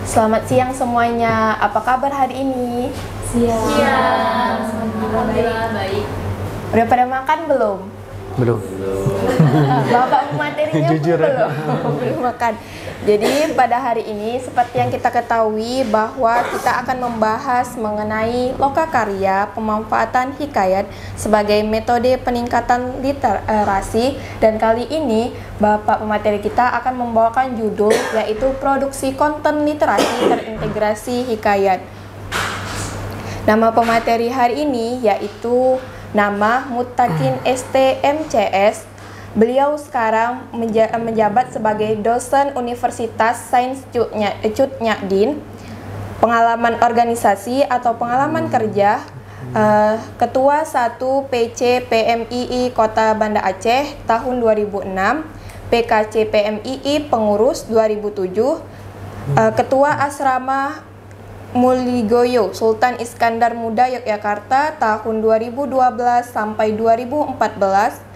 Selamat siang semuanya. Apa kabar hari ini? Siang. Alhamdulillah baik. Udah pada makan belum? Belum. Bapak materinya Jujur. belum makan. Jadi pada hari ini seperti yang kita ketahui bahwa kita akan membahas mengenai lokakarya, pemanfaatan hikayat sebagai metode peningkatan literasi, dan kali ini Bapak pemateri kita akan membawakan judul yaitu produksi konten literasi terintegrasi hikayat. Nama pemateri hari ini yaitu nama Muttaqin ST.MCS. Beliau sekarang menjabat sebagai dosen Universitas Sains Cut Nyak Dien. Pengalaman organisasi atau pengalaman kerja, Ketua 1 PC PMII Kota Banda Aceh tahun 2006, PKC PMII Pengurus 2007, Ketua Asrama Muligoyo Sultan Iskandar Muda Yogyakarta tahun 2012 sampai 2014,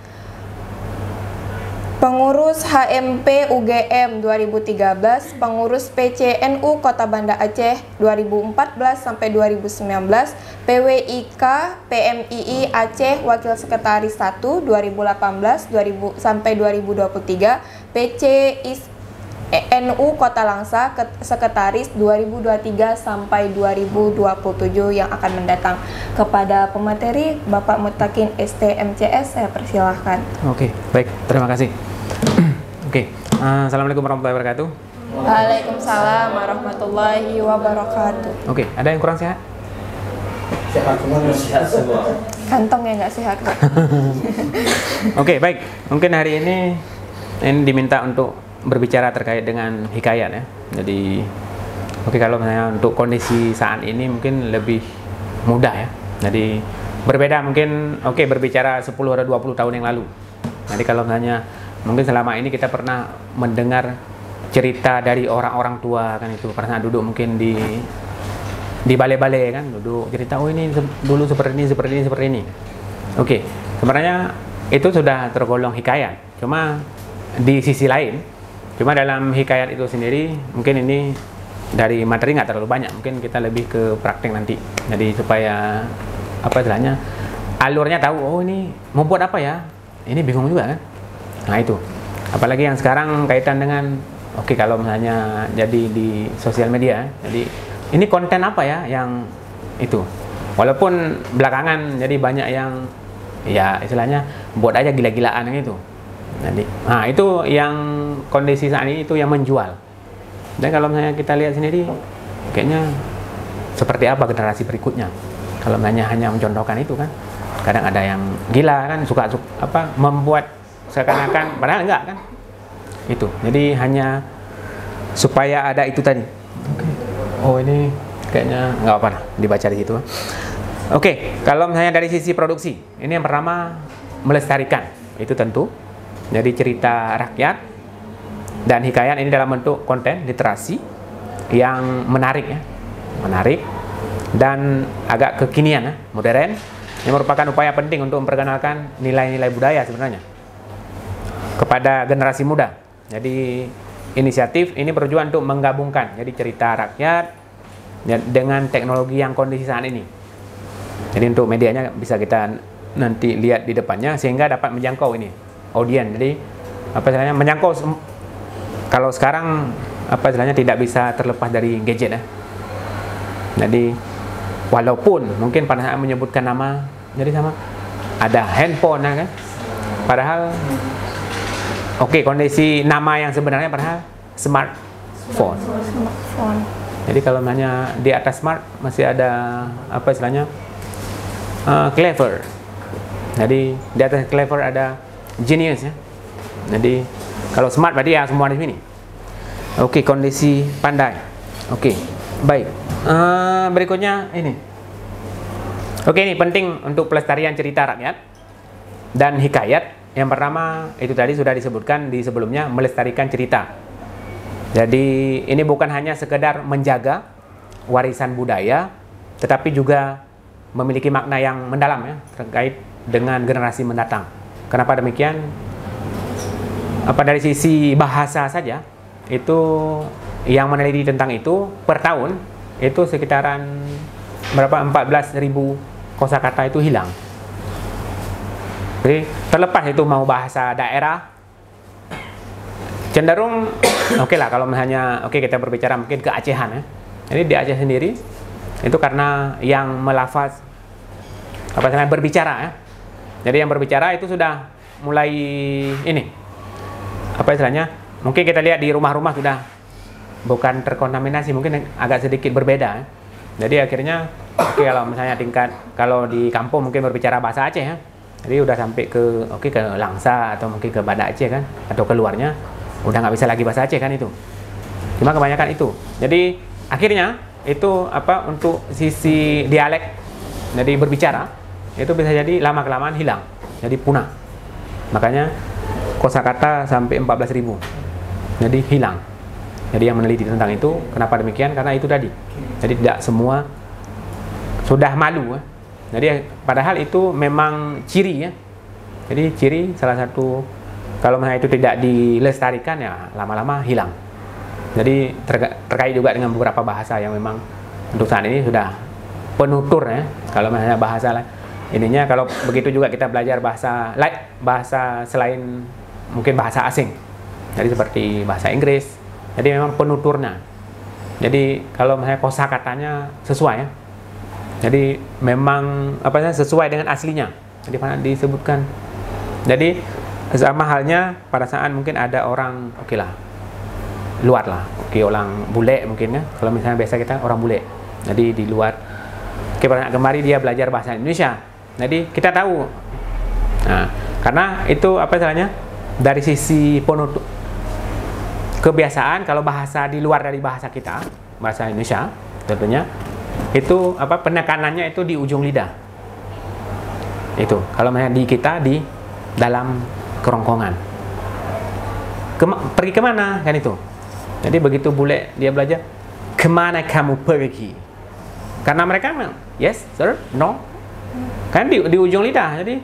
Pengurus HMP UGM 2013, Pengurus PCNU Kota Banda Aceh 2014 sampai 2019, PWIK PMII Aceh Wakil Sekretaris 1 2018 sampai 2023, PCNU Kota Langsa Sekretaris 2023 sampai 2027 yang akan mendatang. Kepada pemateri Bapak Muttaqin ST.MCS, saya persilahkan. Oke, baik. Terima kasih. Oke, Assalamualaikum warahmatullahi wabarakatuh. Waalaikumsalam warahmatullahi wabarakatuh. Oke, ada yang kurang sehat? Sehat semua. Kantong yang nggak sehat, Kak. Oke, baik. Mungkin hari ini diminta untuk berbicara terkait dengan hikayat ya. Jadi, oke, kalau misalnya untuk kondisi saat ini mungkin lebih mudah ya. Jadi berbeda mungkin berbicara 10 atau 20 tahun yang lalu. Jadi kalau misalnya mungkin selama ini kita pernah mendengar cerita dari orang-orang tua kan, itu pernah duduk mungkin di balai-balai kan, duduk cerita, oh ini dulu seperti ini. Oke, sebenarnya itu sudah tergolong hikayat. Cuma di sisi lain, dalam hikayat itu sendiri mungkin ini dari materi nggak terlalu banyak, mungkin kita lebih ke praktek nanti. Jadi supaya istilahnya alurnya tahu, oh ini mau buat apa ya, ini bingung juga kan. Nah itu, apalagi yang sekarang kaitan dengan kalau misalnya jadi di sosial media, jadi ini konten apa ya yang itu, walaupun belakangan jadi banyak yang ya istilahnya buat aja gila-gilaan gitu. Jadi nah itu yang kondisi saat ini itu yang menjual. Dan kalau misalnya kita lihat sendiri, kayaknya seperti apa generasi berikutnya kalau hanya mencontohkan itu kan. Kadang ada yang gila kan, suka membuat seakan-akan, padahal enggak kan. Itu, jadi hanya supaya ada itu tadi. Oh ini kayaknya nggak apa-apa dibaca di situ. Oke, kalau misalnya dari sisi produksi, ini yang pertama melestarikan, itu tentu. Jadi cerita rakyat dan hikayat ini dalam bentuk konten literasi yang menarik ya, dan agak kekinian ya, modern, yang merupakan upaya penting untuk memperkenalkan nilai-nilai budaya sebenarnya kepada generasi muda. Jadi inisiatif ini bertujuan untuk menggabungkan jadi cerita rakyat dengan teknologi yang kondisi saat ini. Jadi untuk medianya bisa kita nanti lihat di depannya sehingga dapat menjangkau ini audiens. Jadi istilahnya menjangkau kalau sekarang istilahnya tidak bisa terlepas dari gadget ya. Jadi walaupun mungkin pada saat menyebutkan nama jadi sama ada handphone kan, padahal kondisi nama yang sebenarnya padahal smartphone. Jadi kalau hanya di atas smart masih ada istilahnya clever. Jadi di atas clever ada genius ya. Jadi kalau smart berarti ya semua di sini. Kondisi pandai. Baik. Berikutnya ini. Ini penting untuk pelestarian cerita rakyat dan hikayat. Yang pertama itu tadi sudah disebutkan di sebelumnya, melestarikan cerita. Jadi ini bukan hanya sekedar menjaga warisan budaya, tetapi juga memiliki makna yang mendalam ya terkait dengan generasi mendatang. Kenapa demikian? Dari sisi bahasa saja, itu yang meneliti tentang itu per tahun itu sekitaran berapa 14.000 kosakata itu hilang. Jadi terlepas itu mau bahasa daerah, cenderung oke lah kalau misalnya kita berbicara mungkin ke Acehan ya. Jadi di Aceh sendiri itu karena yang melafaz berbicara ya. Jadi yang berbicara itu sudah mulai ini mungkin kita lihat di rumah-rumah sudah bukan terkontaminasi, mungkin agak sedikit berbeda ya. Jadi akhirnya kalau misalnya kalau di kampung mungkin berbicara bahasa Aceh ya. Jadi udah sampai ke ke Langsa atau mungkin ke Banda Aceh kan, atau keluarnya udah nggak bisa lagi bahasa Aceh kan itu. Cuma kebanyakan itu. Jadi akhirnya itu untuk sisi dialek, jadi berbicara itu bisa jadi lama-kelamaan hilang, jadi punah. Makanya kosakata sampai 14.000. Jadi hilang. Jadi yang meneliti tentang itu, kenapa demikian? Karena itu tadi. Jadi tidak semua sudah malu ya. Jadi padahal itu memang ciri ya. Jadi ciri salah satu, kalau misalnya itu tidak dilestarikan ya lama-lama hilang. Jadi terkait juga dengan beberapa bahasa yang memang untuk saat ini sudah penutur ya. Kalau misalnya bahasa ininya, kalau begitu juga kita belajar bahasa selain mungkin bahasa asing. Jadi seperti bahasa Inggris. Jadi memang penuturnya. Jadi kalau misalnya kosakatanya sesuai ya. Jadi memang sesuai dengan aslinya. Jadi mana disebutkan. Jadi sama halnya pada saat mungkin ada orang luar lah, orang bule mungkin ya. Kalau misalnya biasa kita orang bule. Jadi di luar. Pada kemari dia belajar bahasa Indonesia. Jadi kita tahu. Nah, karena itu dari sisi penutur kebiasaan, kalau bahasa di luar dari bahasa kita, bahasa Indonesia tentunya itu penekanannya itu di ujung lidah. Itu kalau misalnya di kita di dalam kerongkongan. Pergi kemana kan itu. Jadi begitu bule dia belajar, kemana kamu pergi? Karena mereka yes sir, no, kan di ujung lidah. Jadi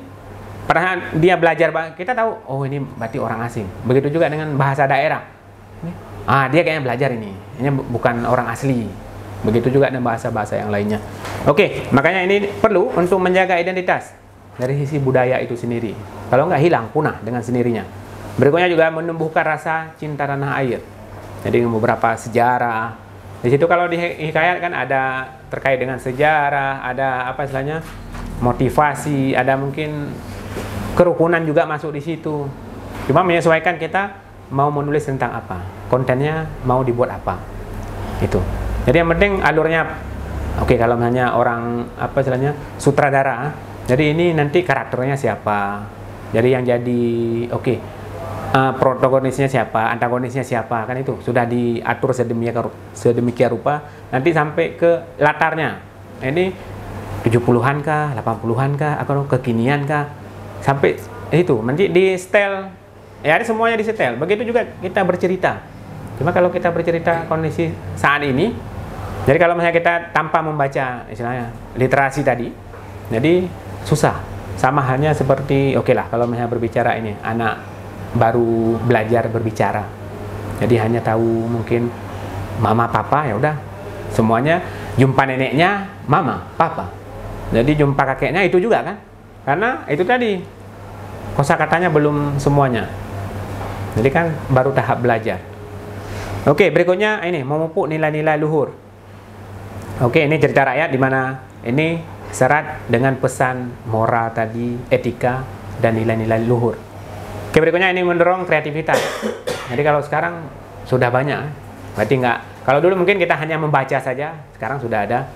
padahal dia belajar, kita tahu oh ini berarti orang asing. Begitu juga dengan bahasa daerah. Dia kayaknya belajar ini bukan orang asli. Begitu juga dengan bahasa-bahasa yang lainnya. Oke, makanya ini perlu untuk menjaga identitas dari sisi budaya itu sendiri. Kalau nggak hilang, punah dengan sendirinya. Berikutnya juga menumbuhkan rasa cinta tanah air. Jadi beberapa sejarah. Di situ kalau di hikayat kan ada terkait dengan sejarah, ada motivasi, ada mungkin kerukunan juga masuk di situ. Cuma menyesuaikan kita mau menulis tentang apa, kontennya mau dibuat apa. Itu. Jadi yang penting alurnya kalau misalnya orang sutradara, jadi ini nanti karakternya siapa, jadi yang jadi protagonisnya siapa, antagonisnya siapa, kan itu sudah diatur sedemikian rupa. Nanti sampai ke latarnya, ini 70-an kah, 80-an kah, atau kekinian kah, sampai itu nanti di setel ya, ada semuanya di setel. Begitu juga kita bercerita. Cuma kalau kita bercerita kondisi saat ini, jadi kalau misalnya kita tanpa membaca istilahnya literasi tadi, jadi susah. Sama halnya seperti kalau misalnya berbicara ini anak baru belajar berbicara, jadi hanya tahu mungkin mama papa, ya udah semuanya. Jumpa neneknya mama papa, jadi jumpa kakeknya itu juga kan, karena itu tadi kosakatanya belum semuanya. Jadi kan baru tahap belajar. Oke, berikutnya ini memupuk nilai-nilai luhur. Oke, ini cerita rakyat di mana ini serat dengan pesan moral tadi, etika dan nilai-nilai luhur. Oke, berikutnya ini mendorong kreativitas. Jadi kalau sekarang sudah banyak, berarti nggak. Kalau dulu mungkin kita hanya membaca saja, sekarang sudah ada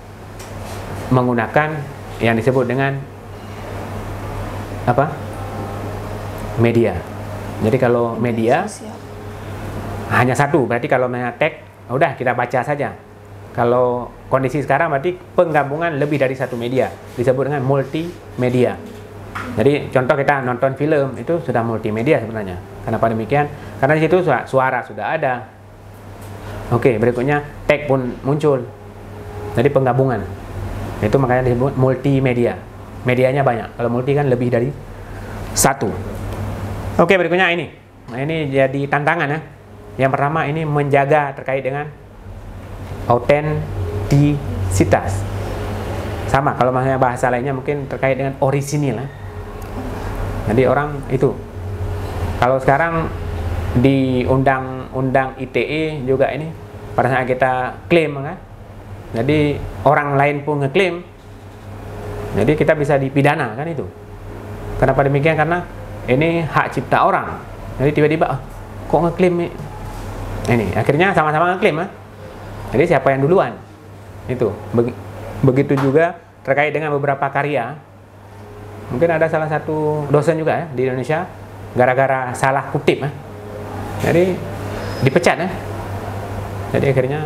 menggunakan yang disebut dengan media. Jadi kalau media hanya satu, berarti kalau teks, udah kita baca saja. Kalau kondisi sekarang berarti penggabungan lebih dari satu media, disebut dengan multimedia. Jadi contoh kita nonton film itu sudah multimedia sebenarnya. Kenapa demikian? Karena di situ suara sudah ada. Oke, berikutnya teks pun muncul. Jadi penggabungan. Itu makanya disebut multimedia. Medianya banyak. Kalau multi kan lebih dari satu. Oke, berikutnya ini. Nah, ini jadi tantangan ya. Yang pertama ini menjaga terkait dengan autentisitas. Sama kalau misalnya bahasa lainnya mungkin terkait dengan orisinil. Jadi orang itu, kalau sekarang di undang-undang ITE juga ini pada saat kita klaim kan, jadi orang lain pun ngeklaim, jadi kita bisa dipidana kan itu. Kenapa demikian? Karena ini hak cipta orang. Jadi tiba-tiba kok ngeklaim ini, akhirnya sama-sama ngeklaim. Jadi siapa yang duluan? Itu. Begitu juga terkait dengan beberapa karya. Mungkin ada salah satu dosen juga ya di Indonesia gara-gara salah kutip jadi dipecat ya. Jadi akhirnya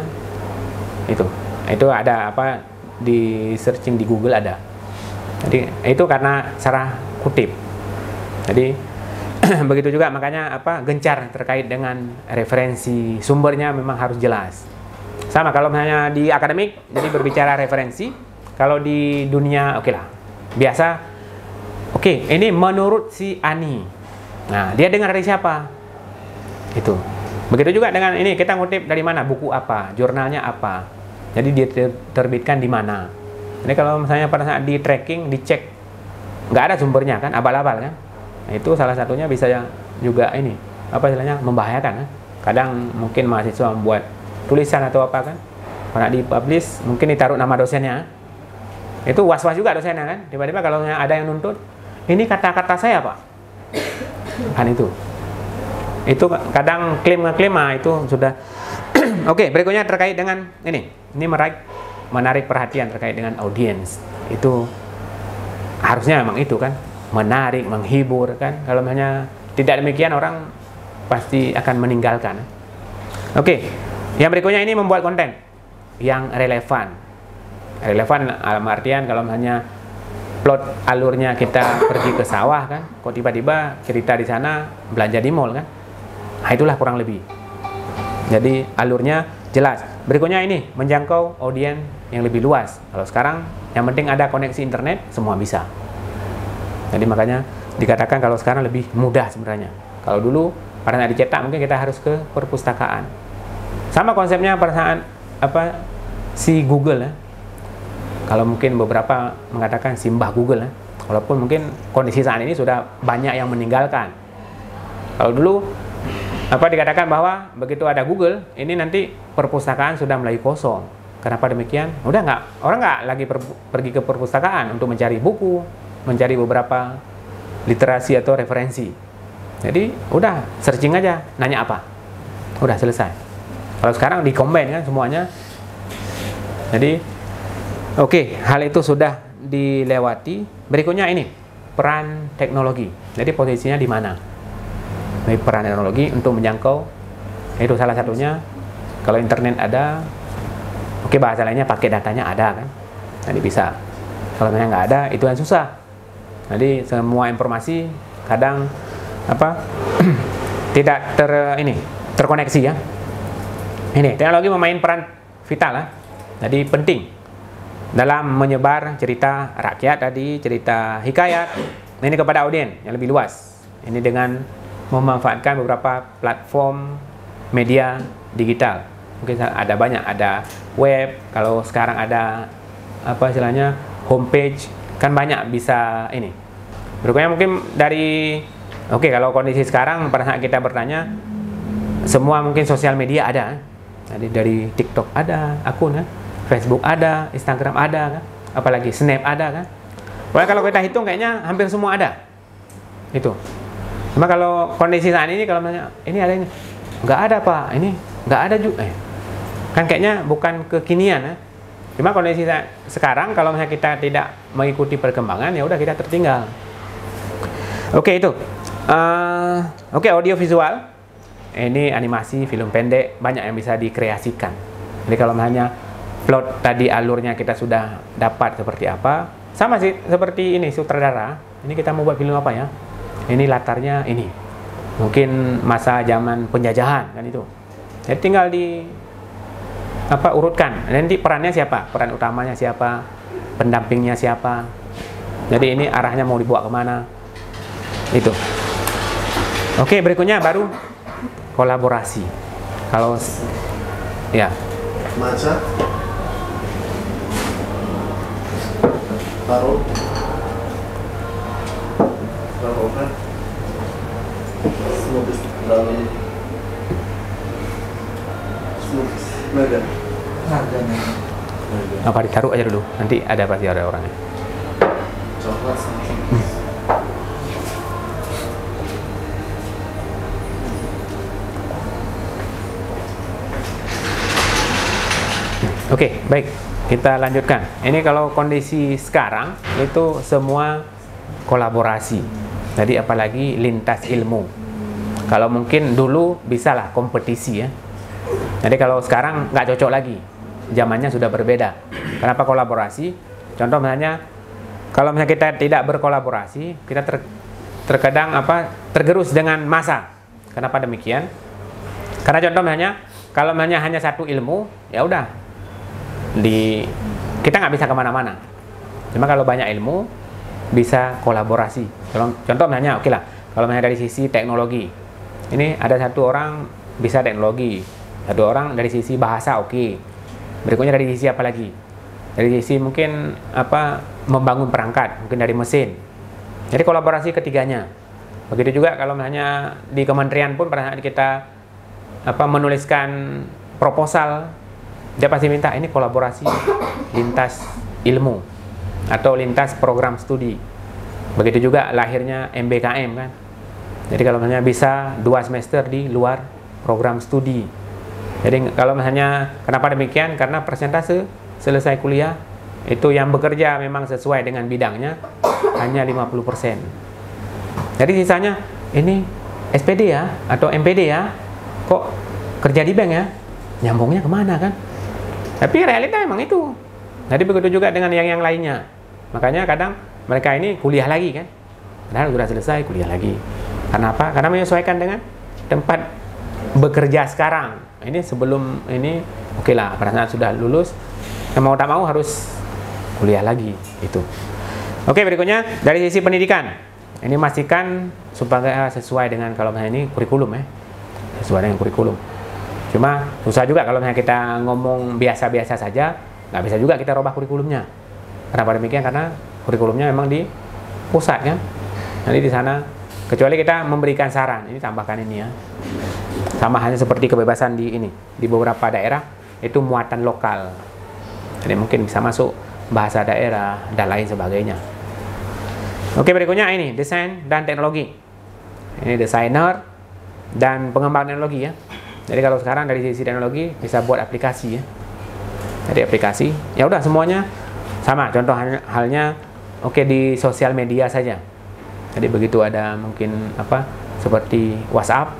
itu ada apa di searching di Google ada. Jadi itu karena salah kutip. Jadi begitu juga makanya apa gencar terkait dengan referensi sumbernya memang harus jelas. Sama kalau misalnya di akademik jadi berbicara referensi, kalau di dunia oke lah. Biasa ini menurut si Ani. Nah, dia dengar dari siapa? Itu. Begitu juga dengan ini, kita ngutip dari mana? Buku apa? Jurnalnya apa? Jadi dia terbitkan di mana? Jadi kalau misalnya pada saat di tracking, dicek nggak ada sumbernya kan, abal-abal kan? Nah, itu salah satunya bisa juga ini, apa istilahnya, membahayakan kan? Kadang mungkin mahasiswa membuat tulisan atau apa kan? Pada dipublish, mungkin ditaruh nama dosennya. Itu was-was juga dosennya kan? Tiba-tiba kalau ada yang nuntut, ini kata-kata saya Pak. Kan itu kadang klaim-ngeklaim itu sudah. Oke, berikutnya terkait dengan ini menarik perhatian terkait dengan audiens. Itu harusnya memang itu kan, menarik, menghibur kan. Kalau misalnya tidak demikian orang pasti akan meninggalkan. Oke, yang berikutnya ini membuat konten yang relevan dalam artian kalau misalnya plot alurnya kita pergi ke sawah kan, kok tiba-tiba cerita di sana belanja di mall kan. Nah, itulah kurang lebih. Jadi alurnya jelas. Berikutnya ini menjangkau audiens yang lebih luas. Kalau sekarang yang penting ada koneksi internet, semua bisa. Jadi makanya dikatakan kalau sekarang lebih mudah sebenarnya. Kalau dulu pada saat dicetak mungkin kita harus ke perpustakaan. Sama konsepnya pada saat si Google ya. Kalau mungkin beberapa mengatakan simbah Google ya. Walaupun mungkin kondisi saat ini sudah banyak yang meninggalkan. Kalau dulu dikatakan bahwa begitu ada Google, ini nanti perpustakaan sudah mulai kosong. Kenapa demikian? Orang nggak lagi pergi ke perpustakaan untuk mencari buku, mencari beberapa literasi atau referensi. Jadi udah searching aja, nanya apa, udah selesai. Kalau sekarang di-combine kan semuanya. Jadi hal itu sudah dilewati. Berikutnya ini peran teknologi. Jadi posisinya di mana? Peran teknologi untuk menjangkau, itu salah satunya kalau internet ada, bahasa lainnya pakai datanya ada kan, jadi bisa. Kalau misalnya nggak ada, itu yang susah. Jadi semua informasi kadang tidak terkoneksi ya. Ini teknologi memain peran vital ya. Jadi penting dalam menyebar cerita rakyat tadi, cerita hikayat ini kepada audiens yang lebih luas. Ini dengan memanfaatkan beberapa platform media digital. Mungkin ada banyak, ada web, kalau sekarang ada istilahnya homepage, kan banyak bisa ini. Berikutnya mungkin dari kalau kondisi sekarang pada saat kita bertanya, semua mungkin sosial media ada. Jadi dari TikTok ada akun kan, Facebook ada, Instagram ada kan, apalagi Snap ada kan. Pokoknya kalau kita hitung kayaknya hampir semua ada. Itu. Cuma kalau kondisi saat ini kalau nanya, ini ada ini, nggak ada Pak, ini nggak ada juga. Kan kayaknya bukan kekinian ya. Cuma kondisi sekarang kalau misalnya kita tidak mengikuti perkembangan, ya udah kita tertinggal. Itu. Audio visual. Ini animasi, film pendek, banyak yang bisa dikreasikan. Jadi kalau misalnya plot tadi alurnya kita sudah dapat seperti apa, sama sih seperti ini sutradara. Ini kita mau buat film apa ya? Ini latarnya ini. Mungkin masa zaman penjajahan kan itu. Jadi tinggal urutkan. Nanti perannya siapa? Peran utamanya siapa? Pendampingnya siapa? Jadi ini arahnya mau dibawa kemana? Itu. Berikutnya baru kolaborasi. Kalau ya, Maca. Taruh. Taruhkan. Snubis dalam. Snubis. Naga. apa ditaruh aja dulu. Nanti ada pasti ada orangnya. Coklat sama. Oke, baik. Kita lanjutkan. Ini kalau kondisi sekarang itu semua kolaborasi. Jadi apalagi lintas ilmu. Kalau mungkin dulu bisalah kompetisi ya. Jadi kalau sekarang nggak cocok lagi. Zamannya sudah berbeda. Kenapa kolaborasi? Contoh misalnya, kalau misalnya kita tidak berkolaborasi, kita terkadang tergerus dengan massa. Kenapa demikian? Karena contoh misalnya, kalau misalnya hanya satu ilmu, ya udah, kita nggak bisa kemana-mana. Cuma kalau banyak ilmu, bisa kolaborasi. Contoh misalnya, oke lah, kalau misalnya dari sisi teknologi, ini ada satu orang bisa teknologi, satu orang dari sisi bahasa, oke. Berikutnya dari sisi apa lagi? Dari sisi mungkin membangun perangkat, mungkin dari mesin. Jadi kolaborasi ketiganya. Begitu juga kalau misalnya di kementerian pun pada saat kita menuliskan proposal, dia pasti minta ini kolaborasi lintas ilmu atau lintas program studi. Begitu juga lahirnya MBKM kan. Jadi kalau misalnya bisa 2 semester di luar program studi. Jadi kalau misalnya kenapa demikian? Karena persentase selesai kuliah itu yang bekerja memang sesuai dengan bidangnya hanya 50%. Jadi sisanya ini SPD ya atau MPD ya, kok kerja di bank ya, nyambungnya kemana kan? Tapi realita emang itu. Jadi begitu juga dengan yang lainnya. Makanya kadang mereka ini kuliah lagi kan, padahal sudah selesai kuliah lagi. Karena apa? Karena menyesuaikan dengan tempat bekerja sekarang. Ini sebelum ini oke lah, pada saat sudah lulus, mau tak mau harus kuliah lagi itu. Oke, berikutnya dari sisi pendidikan. Ini pastikan supaya sesuai dengan kalau misalnya ini kurikulum ya, sesuai dengan kurikulum. Cuma susah juga kalau misalnya kita ngomong biasa-biasa saja, nggak bisa juga kita robah kurikulumnya. Kenapa demikian? Karena kurikulumnya memang di pusat kan. Nanti di sana, kecuali kita memberikan saran, ini tambahkan ini ya. Sama halnya seperti kebebasan di beberapa daerah itu muatan lokal. Jadi mungkin bisa masuk bahasa daerah dan lain sebagainya. Oke, berikutnya ini desain dan teknologi. Ini desainer dan pengembang teknologi ya. Jadi kalau sekarang dari sisi teknologi bisa buat aplikasi ya. Jadi aplikasi, ya udah semuanya sama. Contoh halnya di sosial media saja. Jadi begitu ada mungkin seperti WhatsApp,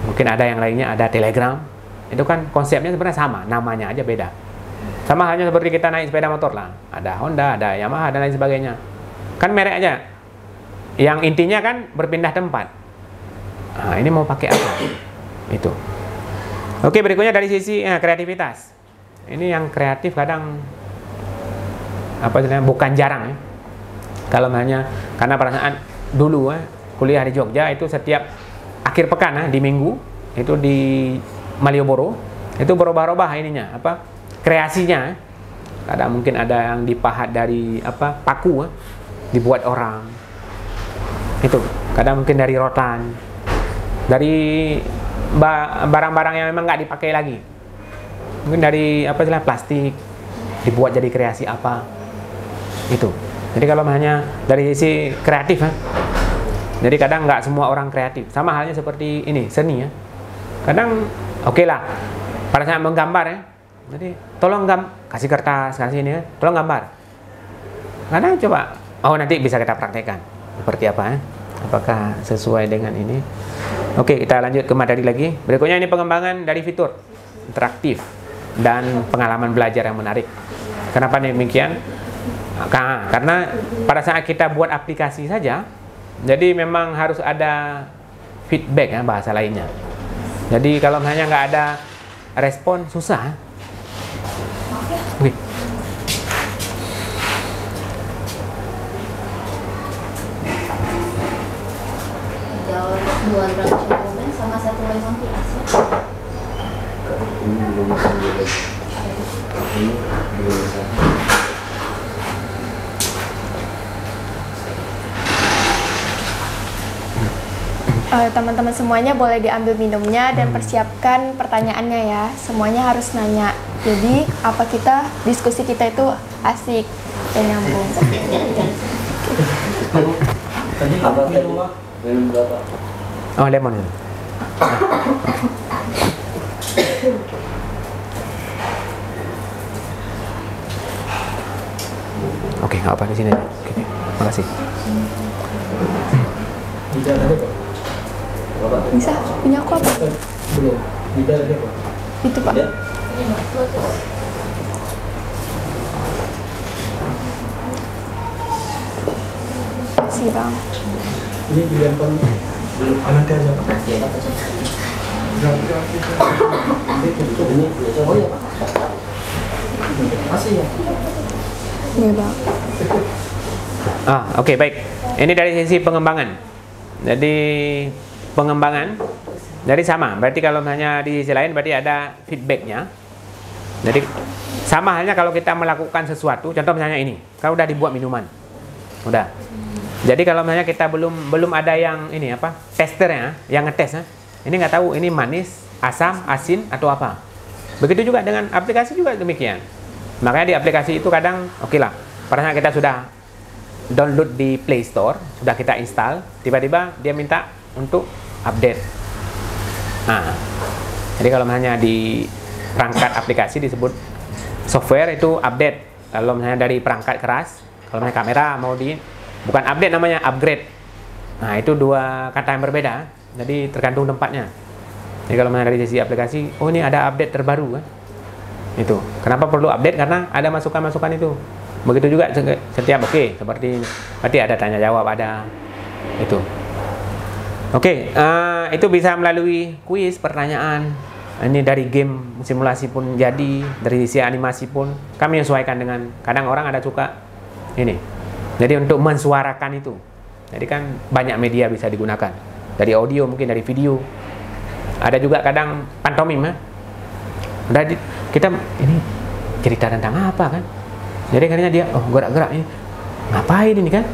mungkin ada yang lainnya, ada Telegram. Itu kan konsepnya sebenarnya sama, namanya aja beda. Sama halnya seperti kita naik sepeda motor lah. Ada Honda, ada Yamaha dan lain sebagainya. Kan merek aja. Yang intinya kan berpindah tempat. Nah, ini mau pakai apa? Itu. Oke, berikutnya dari sisi kreativitas. Ini yang kreatif kadang bukan jarang ya. Kalau hanya karena pada saat dulu kuliah di Jogja itu setiap akhir pekan di minggu itu di Malioboro itu berubah-ubah ininya kreasinya. Kadang mungkin ada yang dipahat dari paku dibuat orang. Itu kadang mungkin dari rotan, dari barang-barang yang memang nggak dipakai lagi. Mungkin dari plastik dibuat jadi kreasi apa itu. Jadi kalau hanya dari sisi kreatif jadi kadang nggak semua orang kreatif. Sama halnya seperti ini seni ya. Kadang oke lah pada saat menggambar ya. Jadi tolong kasih kertas, kasih ini ya. Tolong gambar. Kadang coba nanti bisa kita praktekkan seperti apa ya. Apakah sesuai dengan ini? Oke, kita lanjut ke materi lagi. Berikutnya ini pengembangan dari fitur interaktif dan pengalaman belajar yang menarik. Kenapa demikian? Karena pada saat kita buat aplikasi saja, jadi memang harus ada feedback bahasa lainnya. Jadi kalau hanya nggak ada respon, susah. Oke. Jauh 200 km sama 1 lemon pilas ya. belum sambil ini belum bisa. Teman-teman semuanya boleh diambil minumnya dan persiapkan pertanyaannya ya. Semuanya harus nanya. Jadi apa diskusi kita itu asik dan nyambung. Tadi apa minum Pak? Minum berapa? Oh, lemon ini. Oke, nggak apa di sini. Oke, makasih. Tidak ada Pak. Berapa? Bisa punya aku apa? Belum. Tidak ada Pak. Itu Pak. Ya? Sih Bang. Ini dilempar nanti aja Pak. Ini biasa oh ya Pak. Masih ya. Iya Bang. Oke, baik. Ini dari sisi pengembangan. Jadi pengembangan jadi sama. Berarti kalau misalnya di sisi lain berarti ada feedbacknya. Jadi sama halnya kalau kita melakukan sesuatu. Contoh misalnya ini, kalau udah dibuat minuman, udah. Jadi kalau misalnya kita belum ada yang ini apa testernya, yang ngetes, ini nggak tahu ini manis, asam, asin atau apa. Begitu juga dengan aplikasi juga demikian. Makanya di aplikasi itu kadang oke lah. Pada saat kita sudah download di Play Store, sudah kita install, tiba-tiba dia minta untuk update. Nah, jadi kalau misalnya di perangkat aplikasi disebut software itu update. Kalau misalnya dari perangkat keras, kalau misalnya kamera mau bukan update namanya upgrade. Nah, itu dua kata yang berbeda. Jadi tergantung tempatnya. Jadi kalau misalnya dari sisi aplikasi, oh ini ada update terbaru kan. Itu. Kenapa perlu update? Karena ada masukan-masukan itu. Begitu juga setiap seperti berarti ada tanya jawab, ada itu. Itu bisa melalui kuis, pertanyaan. Ini dari game simulasi pun jadi, dari sisi animasi pun kami menyesuaikan dengan kadang orang ada suka ini. Jadi untuk mensuarakan itu. Jadi kan banyak media bisa digunakan. Dari audio mungkin dari video. Ada juga kadang pantomim ya. Udah kita ini cerita tentang apa kan? Jadi akhirnya dia gerak-gerak ini. Ngapain ini kan?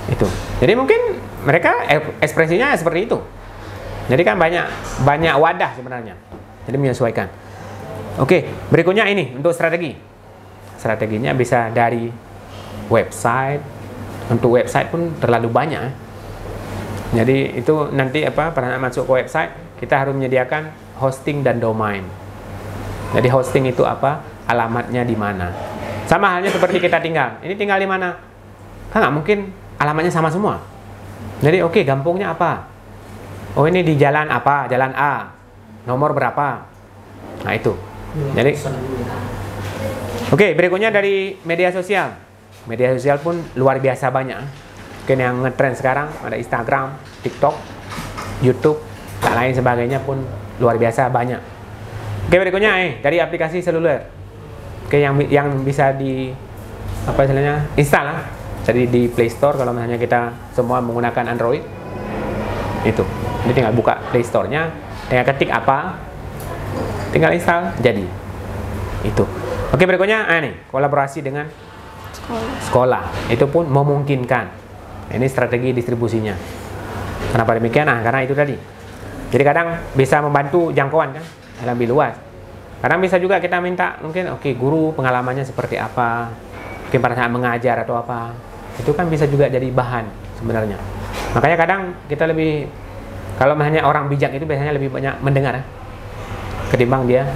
Itu. Jadi mungkin mereka ekspresinya seperti itu. Jadi kan banyak wadah sebenarnya. Jadi menyesuaikan. Oke, berikutnya ini untuk strategi. Strateginya bisa dari website. Untuk website pun terlalu banyak. Jadi itu nanti pada masuk ke website kita harus menyediakan hosting dan domain. Jadi hosting itu apa? Alamatnya di mana? Sama halnya seperti kita tinggal. Ini tinggal di mana? Kan nggak mungkin alamatnya sama semua. Jadi gampungnya apa? Oh ini di jalan apa? Jalan A. Nomor berapa? Nah itu. Jadi berikutnya dari media sosial. Media sosial pun luar biasa banyak. Mungkin yang ngetrend sekarang ada Instagram, TikTok, YouTube, dan lain sebagainya pun luar biasa banyak. Berikutnya dari aplikasi seluler. Yang bisa di install lah. Jadi di Play Store kalau misalnya kita semua menggunakan Android. Itu. Jadi tinggal buka Play Store-nya, tinggal ketik apa, tinggal install, jadi. Itu. Berikutnya kolaborasi dengan sekolah. Itu pun memungkinkan. Ini strategi distribusinya. Kenapa demikian? Karena itu tadi. Jadi kadang bisa membantu jangkauan kan, lebih luas. Kadang bisa juga kita minta mungkin guru pengalamannya seperti apa, mungkin pada saat mengajar atau apa. Itu kan bisa juga jadi bahan sebenarnya. Makanya kadang kita lebih, kalau hanya orang bijak itu biasanya lebih banyak mendengar ketimbang dia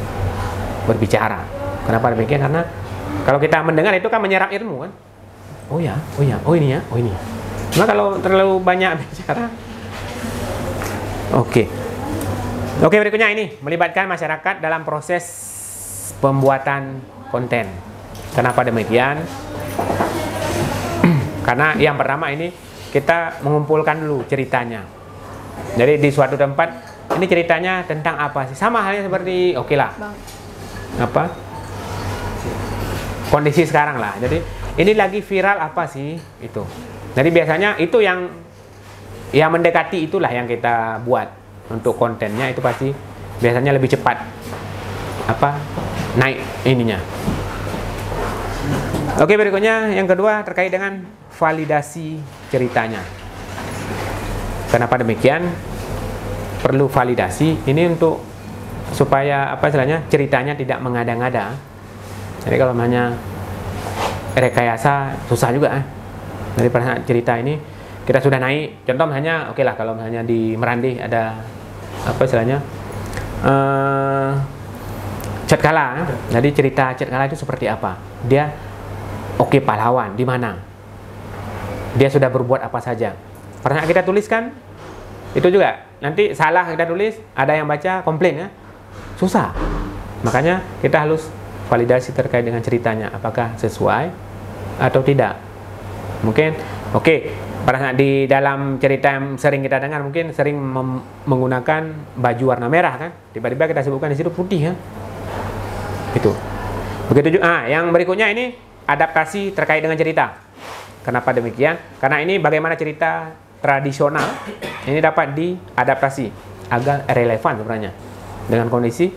berbicara. Kenapa demikian? Karena kalau kita mendengar itu kan menyerap ilmu kan. Oh ini ya. Cuma kalau terlalu banyak bicara. Berikutnya ini melibatkan masyarakat dalam proses pembuatan konten. Kenapa demikian? Karena yang pertama ini kita mengumpulkan dulu ceritanya. Jadi di suatu tempat ini ceritanya tentang apa sih? Sama halnya seperti kondisi sekarang lah. Jadi ini lagi viral apa sih itu. Jadi biasanya itu yang mendekati itulah yang kita buat. Untuk kontennya itu pasti biasanya lebih cepat. naik ininya. Oke, berikutnya yang kedua terkait dengan validasi ceritanya. Kenapa demikian? Perlu validasi ini untuk supaya istilahnya ceritanya tidak mengada-ngada. Jadi kalau hanya rekayasa susah juga. Jadi pada cerita ini kita sudah naik. Contoh misalnya, oke lah kalau misalnya di Merandih ada istilahnya Cetkala. Jadi cerita Cetkala itu seperti apa? Dia pahlawan di mana? Dia sudah berbuat apa saja? Pernah kita tuliskan itu juga. Nanti salah kita tulis, ada yang baca komplain ya. Susah. Makanya kita harus validasi terkait dengan ceritanya, apakah sesuai atau tidak. Mungkin pada saat di dalam cerita yang sering kita dengar mungkin sering menggunakan baju warna merah kan. Tiba-tiba kita sebutkan di situ putih ya. Itu. Begitu juga. Yang berikutnya ini adaptasi terkait dengan cerita. Kenapa demikian? Karena ini bagaimana cerita tradisional ini dapat diadaptasi agar relevan sebenarnya dengan kondisi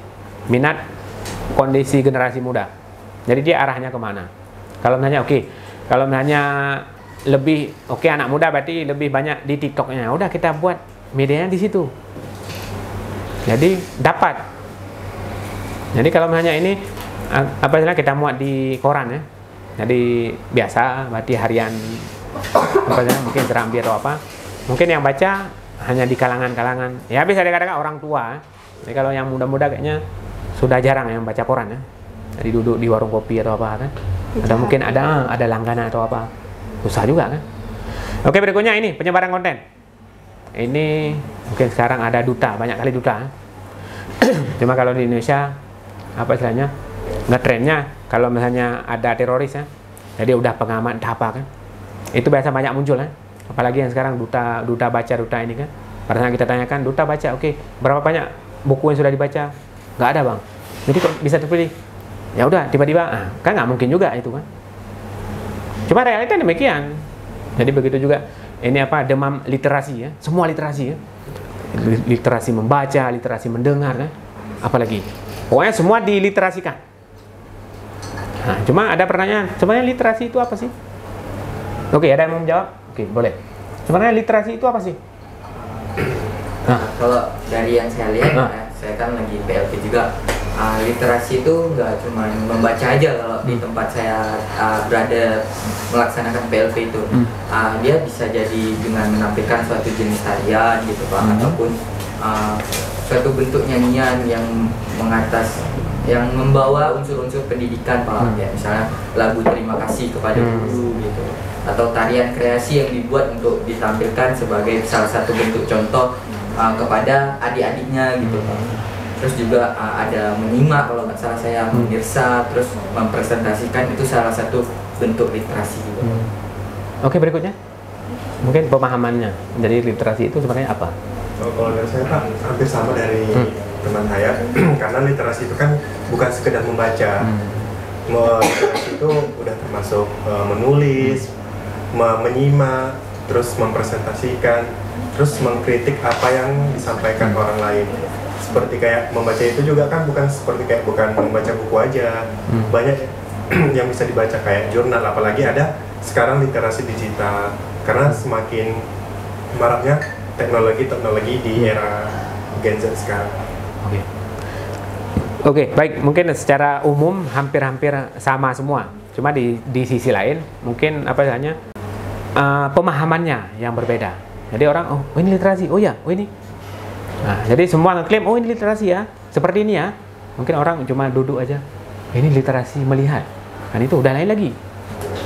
minat kondisi generasi muda. Jadi dia arahnya kemana? Kalau misalnya kalau misalnya lebih anak muda berarti lebih banyak di TikToknya. Udah kita buat medianya di situ. Jadi dapat. Jadi kalau misalnya ini istilahnya kita muat di koran ya. Jadi biasa berarti harian mungkin Serambi atau apa. Mungkin yang baca hanya di kalangan-kalangan. Ya bisa dikatakan orang tua. Jadi kalau yang muda-muda kayaknya sudah jarang yang baca koran ya. Jadi duduk di warung kopi atau apa kan. Atau mungkin ada langganan atau apa. Susah juga kan. Oke, berikutnya ini penyebaran konten. Ini mungkin sekarang ada duta, banyak kali duta. Cuma kalau di Indonesia istilahnya ngetrennya kalau misalnya ada teroris ya. Jadi udah pengamat apa kan. Itu biasa banyak muncul ya. Apalagi yang sekarang duta baca duta ini kan. Pada saat kita tanyakan duta baca, berapa banyak buku yang sudah dibaca? Nggak ada bang. Jadi kok bisa terpilih? Ya udah tiba-tiba, kan nggak mungkin juga itu kan. Cuma realita demikian. Jadi begitu juga ini demam literasi ya. Semua literasi ya. Literasi membaca, literasi mendengar kan. Apalagi. Pokoknya semua diliterasikan. Nah, cuma ada pertanyaan, sebenarnya literasi itu apa sih? Oke, ada yang mau menjawab? Oke, boleh. Sebenarnya literasi itu apa sih? Kalau dari yang saya lihat, saya kan lagi PLP juga. Literasi itu nggak cuma membaca aja kalau di tempat saya berada melaksanakan PLP itu. Dia bisa jadi dengan menampilkan suatu jenis tarian gitu Pak, ataupun suatu bentuk nyanyian yang yang membawa unsur-unsur pendidikan Pak. Ya, misalnya lagu terima kasih kepada guru gitu. Atau tarian kreasi yang dibuat untuk ditampilkan sebagai salah satu bentuk contoh kepada adik-adiknya gitu Pak. Terus juga ada menyimak kalau nggak salah saya, memirsa, terus mempresentasikan, itu salah satu bentuk literasi juga. Oke, berikutnya mungkin pemahamannya. Jadi literasi itu sebenarnya apa? Kalau dari saya Pak, hampir sama dari teman saya. Karena literasi itu kan bukan sekedar membaca. Literasi itu udah termasuk menulis, menyimak, terus mempresentasikan, terus mengkritik apa yang disampaikan orang lain. Seperti kayak membaca itu juga kan bukan membaca buku aja. Banyak yang bisa dibaca kayak jurnal, apalagi ada sekarang literasi digital. Karena semakin maraknya teknologi di era Gen Z sekarang. Oke, baik. Mungkin secara umum hampir-hampir sama semua. Cuma di sisi lain mungkin pemahamannya yang berbeda. Jadi orang, ini literasi, ini. Nah, jadi semua ngeklaim, ini literasi ya, seperti ini ya. Mungkin orang cuma duduk aja, ini literasi melihat. Kan itu udah lain lagi.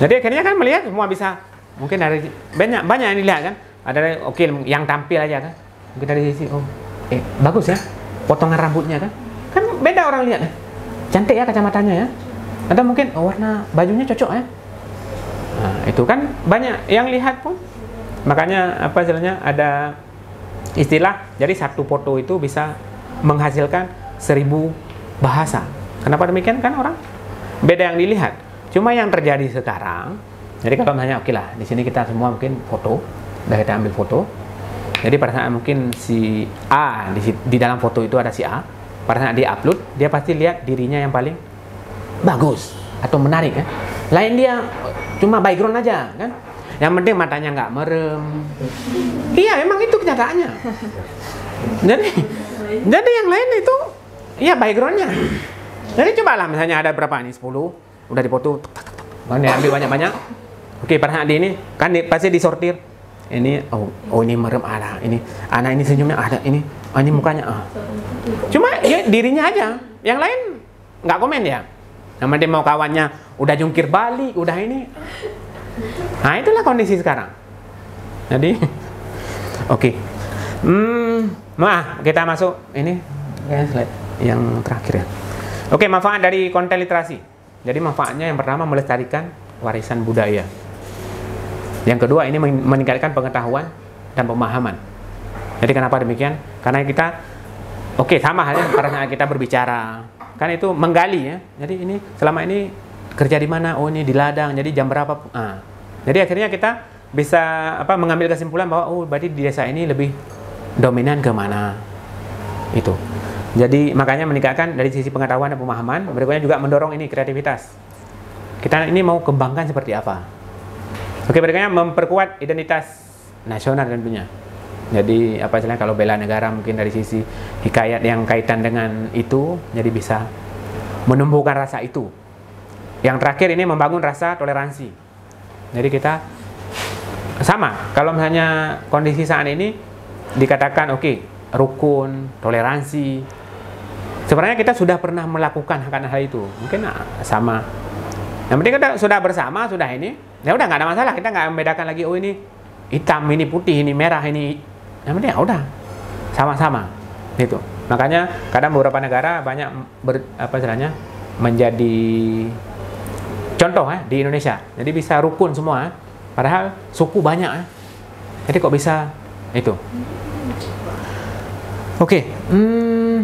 Jadi akhirnya kan melihat semua bisa. Mungkin dari banyak yang dilihat kan. Ada yang tampil aja kan. Mungkin dari sisi, bagus ya, potongan rambutnya kan. Kan beda orang lihat. Cantik ya kacamatanya ya. Atau mungkin warna bajunya cocok ya. Nah, itu kan banyak yang lihat pun. Makanya istilahnya ada istilah, jadi satu foto itu bisa menghasilkan 1000 bahasa. Kenapa demikian? Kan orang beda yang dilihat. Cuma yang terjadi sekarang, jadi kalau misalnya di sini kita semua mungkin foto, udah kita ambil foto. Jadi pada saat mungkin si A di dalam foto itu ada si A, pada saat dia upload, dia pasti lihat dirinya yang paling bagus atau menarik kan. Lain dia cuma background aja kan. Yang penting matanya nggak merem. Iya, memang itu kenyataannya. Jadi yang lain itu iya backgroundnya. Jadi cobalah misalnya ada berapa nih 10, udah dipoto, kan diambil banyak-banyak. Oke, pada saat ini kan pasti disortir. Ini oh ini merem ada, ini anak ini senyumnya ada, ini mukanya Cuma ya dirinya aja, yang lain nggak komen ya. Yang penting mau kawannya udah jungkir balik, udah ini. Nah itulah kondisi sekarang. Jadi oke. Kita masuk ini slide yang terakhir ya. Oke, manfaat dari konten literasi. Jadi manfaatnya yang pertama melestarikan warisan budaya. Yang kedua ini meningkatkan pengetahuan dan pemahaman. Jadi kenapa demikian? Karena kita sama halnya pada saat kita berbicara. Kan itu menggali ya. Jadi ini selama ini kerja di mana? Oh ini di ladang. Jadi jam berapa? Jadi akhirnya kita bisa mengambil kesimpulan bahwa berarti di desa ini lebih dominan ke mana. Itu. Jadi makanya meningkatkan dari sisi pengetahuan dan pemahaman. Berikutnya juga mendorong ini kreativitas. Kita ini mau kembangkan seperti apa? Oke, berikutnya memperkuat identitas nasional tentunya. Jadi istilahnya kalau bela negara mungkin dari sisi hikayat yang kaitan dengan itu, jadi bisa menumbuhkan rasa itu. Yang terakhir ini membangun rasa toleransi. Jadi kita sama, kalau misalnya kondisi saat ini dikatakan rukun, toleransi. Sebenarnya kita sudah pernah melakukan hal itu. Mungkin sama. Yang penting kita sudah bersama, sudah ini. Ya udah nggak ada masalah, kita nggak membedakan lagi ini hitam, ini putih, ini merah, ini. Yang penting ya udah sama-sama. Itu. Makanya kadang beberapa negara banyak menjadi contoh di Indonesia. Jadi bisa rukun semua. Padahal suku banyak. Jadi kok bisa itu. Oke.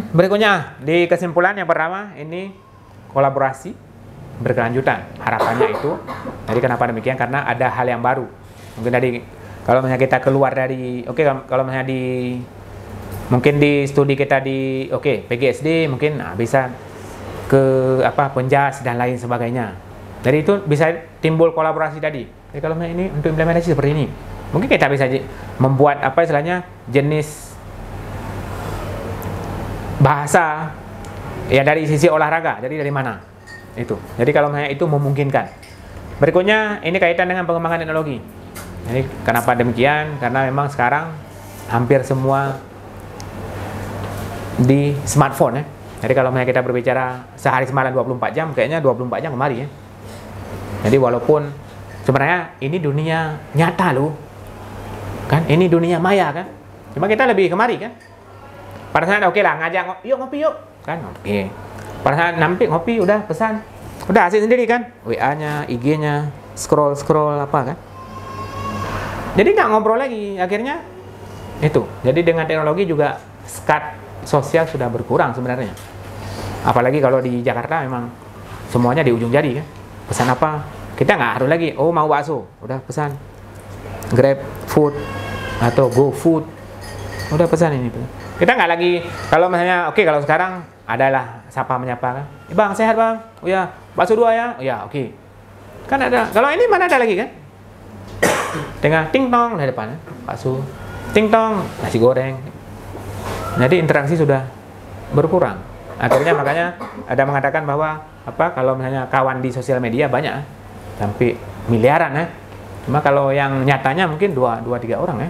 Berikutnya di kesimpulan yang pertama ini kolaborasi berkelanjutan, harapannya itu. Jadi kenapa demikian? Karena ada hal yang baru. Mungkin tadi kalau misalnya kita keluar dari kalau misalnya mungkin di studi kita di PGSD mungkin bisa ke penjas dan lain sebagainya. Jadi itu bisa timbul kolaborasi tadi. Jadi kalau misalnya ini untuk implementasi seperti ini, mungkin kita bisa membuat jenis bahasa ya dari sisi olahraga. Jadi dari mana? Itu. Jadi kalau misalnya itu memungkinkan. Berikutnya ini kaitan dengan pengembangan teknologi. Jadi kenapa demikian? Karena memang sekarang hampir semua di smartphone ya. Jadi kalau misalnya kita berbicara sehari semalam 24 jam, kayaknya 24 jam kemari ya. Jadi walaupun sebenarnya ini dunia nyata loh. Kan? Ini dunia maya kan? Cuma kita lebih kemari kan? Pada saat lah ngajak yuk ngopi yuk. Kan? Oke. Pada saat nampik ngopi udah pesan. Udah asik sendiri kan? WA-nya, IG-nya, scroll kan? Jadi nggak ngobrol lagi. Akhirnya itu. Jadi dengan teknologi juga skat sosial sudah berkurang sebenarnya. Apalagi kalau di Jakarta memang semuanya di ujung jari kan? Pesan apa? Kita nggak harus lagi, mau bakso. Udah pesan Grab Food atau Go Food. Udah pesan ini. Kita nggak lagi, kalau misalnya kalau sekarang adalah sapa menyapa kan, bang sehat bang, oh ya bakso 2 ya, oh ya oke. Kan ada, kalau ini mana ada lagi kan, tengah ting tong dari depan bakso, ting tong nasi goreng. Jadi interaksi sudah berkurang. Akhirnya makanya ada mengatakan bahwa kalau misalnya kawan di sosial media banyak sampai miliaran ya. Cuma kalau yang nyatanya mungkin 2-3 orang ya.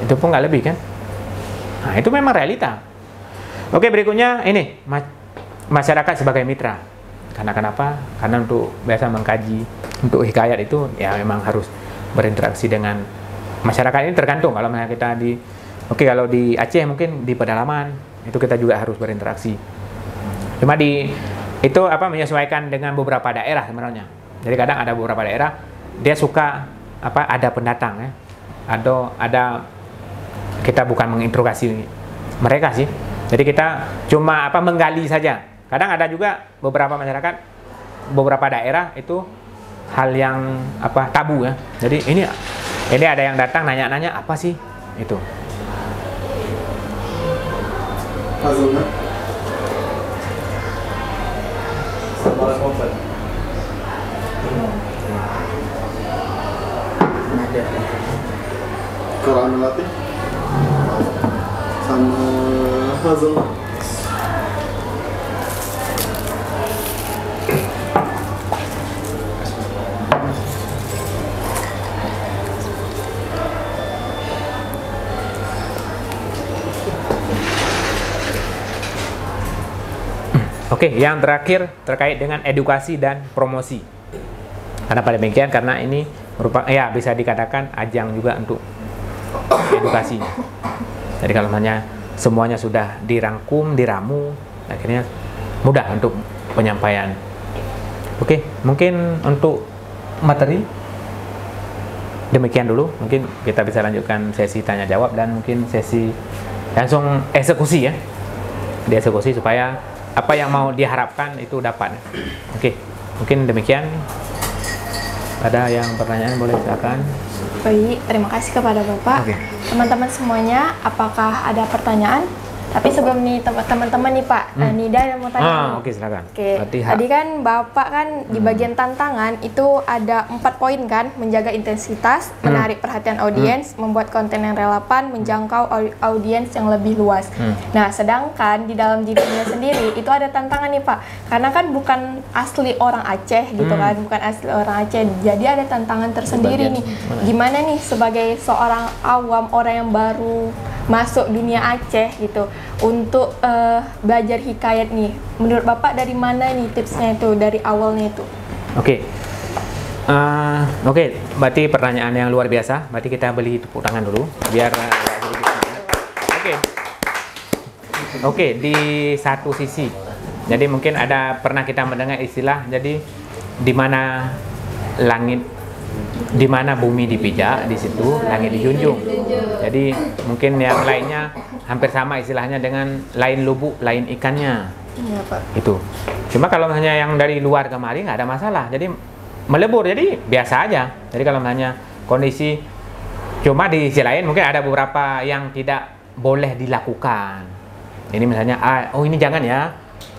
Itu pun nggak lebih kan. Nah itu memang realita. Oke, berikutnya ini masyarakat sebagai mitra. Karena kenapa? Karena untuk biasa mengkaji untuk hikayat itu ya memang harus berinteraksi dengan masyarakat. Ini tergantung kalau misalnya kita kalau di Aceh mungkin di pedalaman itu kita juga harus berinteraksi. Cuma itu menyesuaikan dengan beberapa daerah sebenarnya. Jadi kadang ada beberapa daerah dia suka ada pendatang ya. Ada kita bukan menginterogasi mereka sih. Jadi kita cuma menggali saja. Kadang ada juga beberapa masyarakat, beberapa daerah itu hal yang tabu ya. Jadi ini ada yang datang nanya-nanya apa sih itu. Pak Zona, Sama kompet. Ada. Quran Latif sama Hazel. Oke, yang terakhir terkait dengan edukasi dan promosi. Kenapa demikian? Karena ini merupakan, ya bisa dikatakan ajang juga untuk edukasinya. Jadi kalau hanya semuanya sudah dirangkum, diramu, akhirnya mudah untuk penyampaian. Oke, mungkin untuk materi demikian dulu. Mungkin kita bisa lanjutkan sesi tanya jawab dan mungkin sesi langsung eksekusi ya. Dieksekusi supaya apa yang mau diharapkan itu dapat. Oke, mungkin demikian. Ada yang pertanyaan boleh silakan. Baik, terima kasih kepada Bapak. Oke. Teman-teman semuanya, apakah ada pertanyaan? Tapi sebelum nih teman-teman nih Pak, Nida yang mau tanya. Oke, silakan. Oke, tadi kan Bapak kan di bagian tantangan itu ada 4 poin kan, menjaga intensitas, menarik perhatian audiens, membuat konten yang relevan, menjangkau audiens yang lebih luas. Nah, sedangkan di dalam dirinya sendiri itu ada tantangan nih Pak, karena kan bukan asli orang Aceh gitu kan, bukan asli orang Aceh, jadi ada tantangan tersendiri nih. Gimana nih sebagai seorang awam, orang yang baru masuk dunia Aceh gitu untuk belajar hikayat nih, menurut Bapak dari mana nih tipsnya itu, dari awalnya itu? Oke. Oke, berarti pertanyaan yang luar biasa. Berarti kita beli tepuk tangan dulu biar Oke, di satu sisi. Jadi mungkin ada pernah kita mendengar istilah jadi di mana langit, di mana bumi dipijak, di situ langit dijunjung. Jadi mungkin yang lainnya hampir sama istilahnya dengan lain lubuk, lain ikannya. Iya Pak. Itu. Cuma kalau hanya yang dari luar kemari nggak ada masalah. Jadi melebur, jadi biasa aja. Jadi kalau hanya kondisi, cuma di sisi lain mungkin ada beberapa yang tidak boleh dilakukan. Ini misalnya, oh ini jangan ya.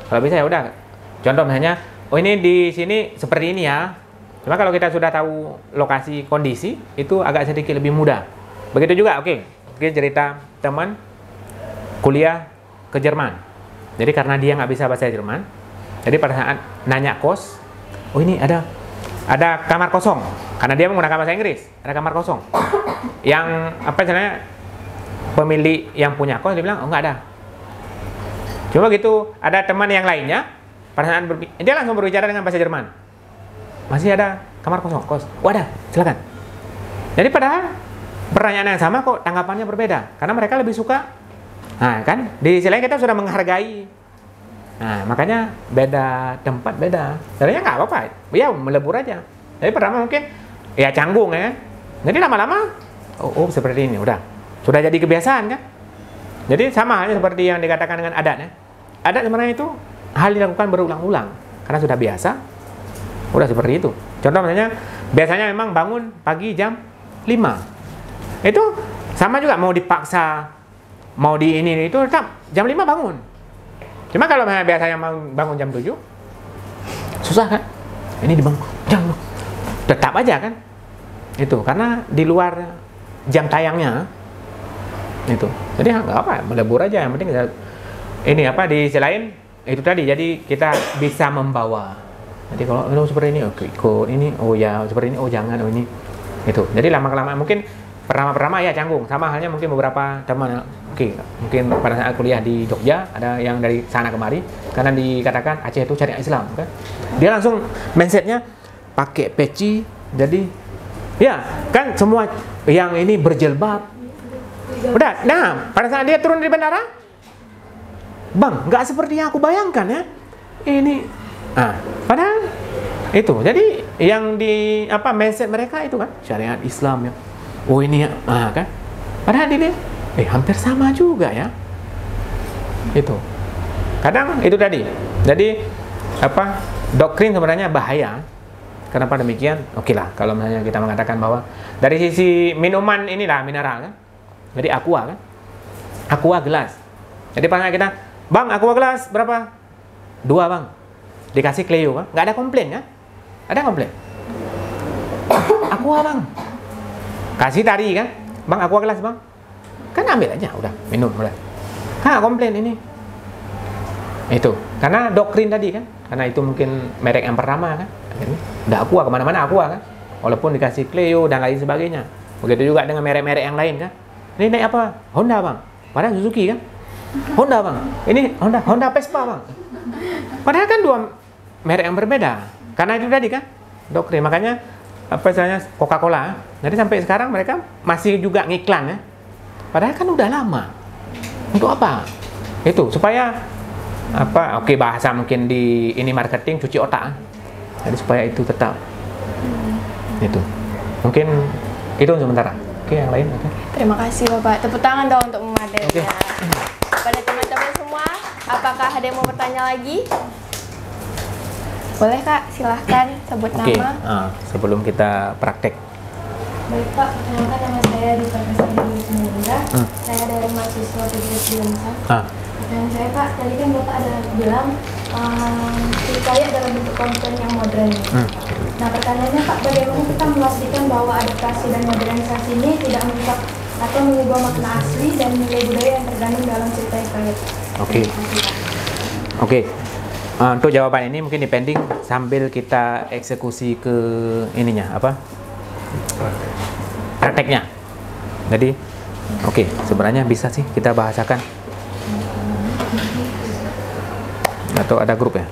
Kalau bisa ya udah. Contoh misalnya, oh ini di sini seperti ini ya. Cuma kalau kita sudah tahu lokasi kondisi, itu agak sedikit lebih mudah. Begitu juga, oke. Mungkin cerita teman kuliah ke Jerman. Jadi karena dia nggak bisa bahasa Jerman, jadi pada saat nanya kos, oh ini ada kamar kosong. Karena dia menggunakan bahasa Inggris, ada kamar kosong. Yang apa istilahnya, pemilik yang punya kos dia bilang, oh nggak ada. Cuma gitu, ada teman yang lainnya, pada saat dia langsung berbicara dengan bahasa Jerman. Masih ada kamar kosong, kos. Oh ada, silakan. Jadi padahal pertanyaan yang sama kok tanggapannya berbeda. Karena mereka lebih suka, nah kan, di sisi lain kita sudah menghargai. Nah makanya beda tempat, beda. Sebenarnya nggak apa-apa, ya melebur aja. Jadi pertama mungkin, ya canggung ya. Jadi lama-lama, oh seperti ini, udah. Sudah jadi kebiasaan kan. Jadi sama halnya seperti yang dikatakan dengan adat ya. Adat sebenarnya itu hal dilakukan berulang-ulang. Karena sudah biasa, udah seperti itu. Contoh misalnya, biasanya memang bangun pagi jam 5. Itu sama juga mau dipaksa, mau di ini itu tetap jam 5 bangun. Cuma kalau biasanya mau bangun jam 7, susah kan? Ini dibangun jam, tetap aja kan? Itu karena di luar jam tayangnya. Itu. Jadi nggak apa, melebur aja. Yang penting ini apa di sisi lain itu tadi. Jadi kita bisa membawa. Jadi kalau seperti ini, oke, ikut ini, oh ya seperti ini, oh jangan, oh ini, itu. Jadi lama-lama mungkin pertama-pertama ya canggung. Sama halnya mungkin beberapa teman, oke, mungkin pada saat kuliah di Jogja ada yang dari sana kemari, karena dikatakan Aceh itu syariat Islam, kan? Dia langsung mindsetnya pakai peci, jadi ya kan semua yang ini berjilbab. Udah, nah pada saat dia turun di bandara, bang, nggak seperti yang aku bayangkan ya. Ini, padahal itu. Jadi yang di apa mindset mereka itu kan syariat Islam ya. Oh ini ya, kan. Padahal ini, hampir sama juga ya. Itu. Kadang itu tadi. Jadi apa doktrin sebenarnya bahaya. Kenapa demikian? Oke lah, kalau misalnya kita mengatakan bahwa dari sisi minuman inilah mineral kan. Jadi aqua kan, aqua gelas. Jadi pas kita, bang aqua gelas berapa? 2 bang. dikasih Cleo kan, nggak ada komplain kan? Ada komplain? Aqua bang, kasih tadi kan, bang Aqua kelas bang, kan ambil aja, udah minum udah. Kan nggak komplain ini. Itu karena doktrin tadi kan, karena itu mungkin merek yang pertama kan, akhirnya udah Aqua kemana-mana Aqua kan, walaupun dikasih Cleo dan lain sebagainya. Begitu juga dengan merek-merek yang lain kan. Ini naik apa? Honda bang, padahal Suzuki kan. Honda bang, ini Honda Vespa bang. Padahal kan dua merek yang berbeda. Karena itu tadi kan doktrin, makanya apa istilahnya Coca-Cola. Jadi sampai sekarang mereka masih juga ngiklan ya. Padahal kan udah lama. Untuk apa? Itu supaya apa? Oke, bahasa mungkin di ini marketing cuci otak. Jadi supaya itu tetap. Itu. Mungkin itu sementara. Oke, yang lain. Oke. Terima kasih Bapak. Tepuk tangan dong untuk memadai. Oke. Pada teman-teman semua, apakah ada yang mau bertanya lagi? Boleh Kak, silahkan sebut Oke, nama. sebelum kita praktek. Baik Pak, perkenalkan nama saya Dita Kasih Semenda. Saya dari mahasiswa Teknik Jurusan. Pertanyaan saya Pak, tadi kan Bapak ada bilang hikayat dalam bentuk konten yang modern. Nah pertanyaannya Pak, bagaimana kita memastikan bahwa adaptasi dan modernisasi ini tidak merusak atau mengubah makna asli dan nilai budaya yang terkandung dalam cerita hikayat? Oke. Oke. Untuk jawaban ini mungkin depending sambil kita eksekusi ke ininya apa? Prakteknya. Jadi oke, sebenarnya bisa sih kita bahasakan. Atau ada grup ya?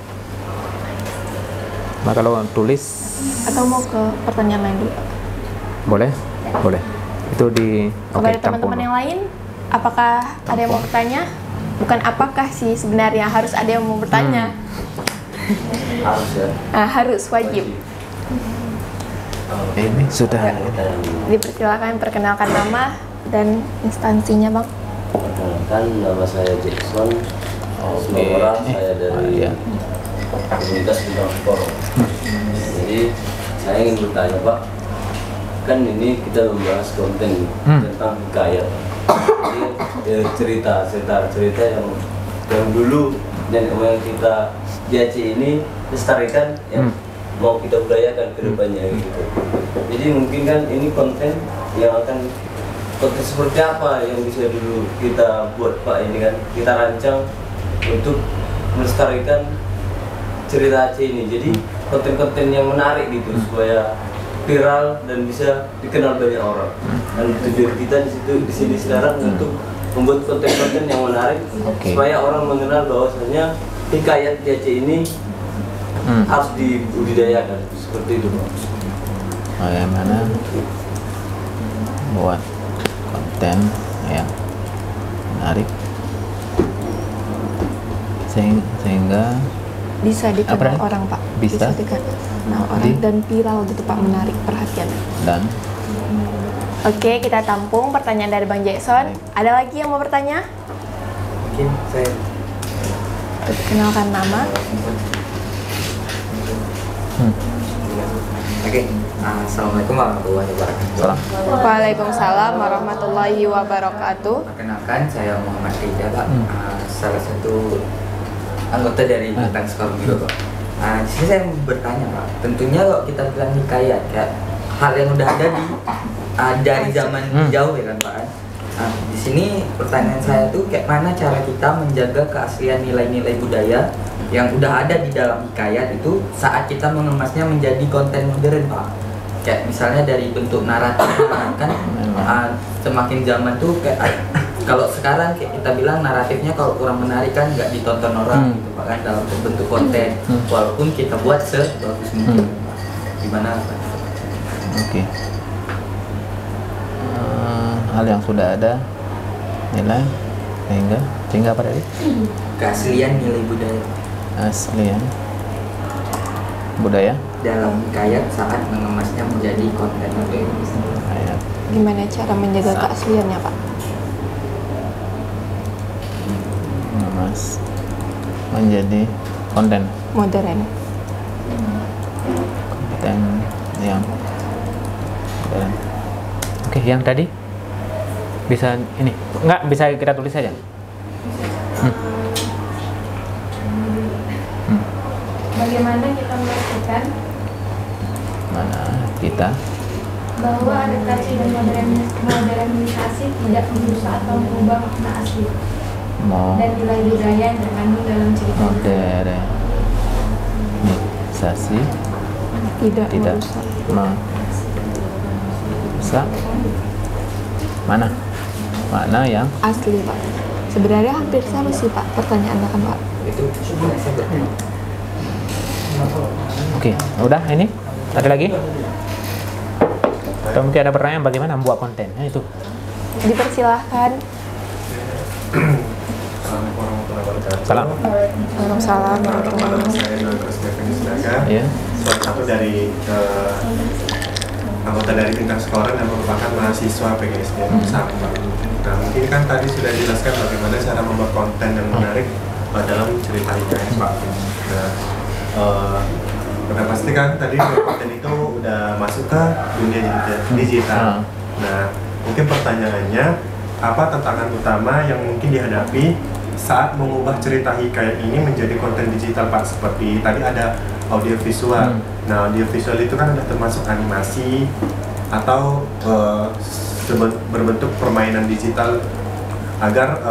Nah, kalau tulis Atau mau ke pertanyaan lain dulu? boleh? Boleh. Itu di Kepada teman-teman yang lain, apakah ada yang mau bertanya? Bukan apakah sih sebenarnya, harus ada yang mau bertanya. Harus ya. Harus, wajib. Ini sudah. Dipersilakan perkenalkan nama dan instansinya Bang. Perkenalkan, nama saya Jackson. Semoga saya dari komunitas bidang forum. Jadi saya ingin bertanya Pak, kan ini kita membahas konten tentang hikayat. Jadi cerita yang dulu dan yang kita di Aceh ini lestarikan yang mau kita budayakan ke depannya gitu. Jadi mungkin kan ini konten seperti apa yang bisa dulu kita buat Pak, ini kan kita rancang untuk melestarikan cerita Aceh ini. Jadi konten-konten yang menarik gitu supaya viral dan bisa dikenal banyak orang. Dan tujuan kita di sini sekarang untuk membuat konten-konten yang menarik supaya orang mengenal bahwasanya hikayat di Aceh ini harus dibudidayakan seperti itu Pak. Bagaimana buat konten yang menarik sehingga Bisa dikenal Apa? orang Pak. Bisa? dikenal orang dan viral gitu Pak, menarik perhatian. dan Oke, kita tampung pertanyaan dari Bang Jackson. Ada lagi yang mau bertanya? Mungkin saya Perkenalkan nama. Oke. Assalamualaikum warahmatullahi wabarakatuh. salam. Waalaikumsalam warahmatullahi wabarakatuh. Perkenalkan, saya Muhammad Rida Pak. Salah satu anggota dari Bintang Sekolah juga Pak. Di sini saya mau bertanya Pak. Tentunya kalau kita bilang hikayat kayak hal yang udah ada dari zaman jauh ya kan Pak. Di sini pertanyaan saya tuh kayak mana cara kita menjaga keaslian nilai-nilai budaya yang udah ada di dalam hikayat itu saat kita mengemasnya menjadi konten modern Pak. Kayak misalnya dari bentuk naratif kan semakin zaman tuh kayak kalau sekarang kayak kita bilang naratifnya kalau kurang menarik kan nggak ditonton orang gitu Pak kan dalam bentuk konten walaupun kita buat sebagus mungkin Pak. Gimana Pak? Oke. Hal yang sudah ada nilai sehingga apa tadi? Keaslian nilai budaya Aslian budaya dalam hikayat saat mengemasnya menjadi konten modern. kayak Gimana cara menjaga keasliannya Pak? mengemas menjadi konten Modern. yang modern. Oke, yang tadi bisa ini nggak bisa kita tulis saja. Bagaimana bagaimana kita memastikan Mana kita? bahwa adaptasi dan modernisasi tidak merusak atau mengubah makna asli dan nilai budaya yang terkandung dalam cerita. Modernisasi Tidak tidak merusak. merusak mana? Mana yang Asli Pak. Sebenarnya hampir sama sih Pak pertanyaannya kan Pak. Itu saya Oke, udah ini? Ada lagi? Atau mungkin ada pertanyaan bagaimana membuat konten? Nah, itu. Dipersilahkan. Assalamualaikum warahmatullahi wabarakatuh. Salam. Waalaikumsalam warahmatullahi wabarakatuh. Saya Douglas Devin Sinaga. Ya. Salah satu dari anggota dari bintang sekolah dan merupakan mahasiswa PGSD Sampang. Nah, mungkin kan tadi sudah dijelaskan bagaimana cara membuat konten yang menarik dalam cerita hikayat Pak. Nah, udah pasti kan tadi konten itu udah masuk ke dunia digital. Nah, mungkin pertanyaannya apa tantangan utama yang mungkin dihadapi saat mengubah cerita hikayat ini menjadi konten digital Pak? Seperti tadi ada audiovisual. Nah, audiovisual itu kan udah termasuk animasi atau berbentuk permainan digital agar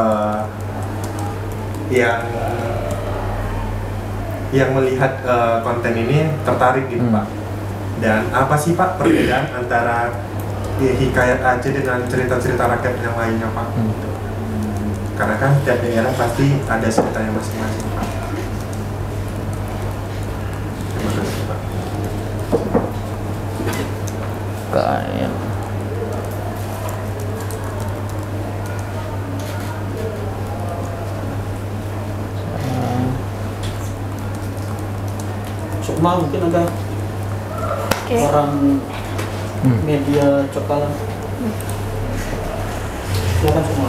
yang melihat konten ini tertarik gitu Pak. Dan apa sih Pak perbedaan antara hikayat Aceh dengan cerita-cerita rakyat yang lainnya Pak? Karena kan tiap daerah pasti ada ceritanya masing-masing Pak. Terima kasih Pak. Kayak Sukma mungkin ada Oke. orang media cokalan. Silakan Sukma.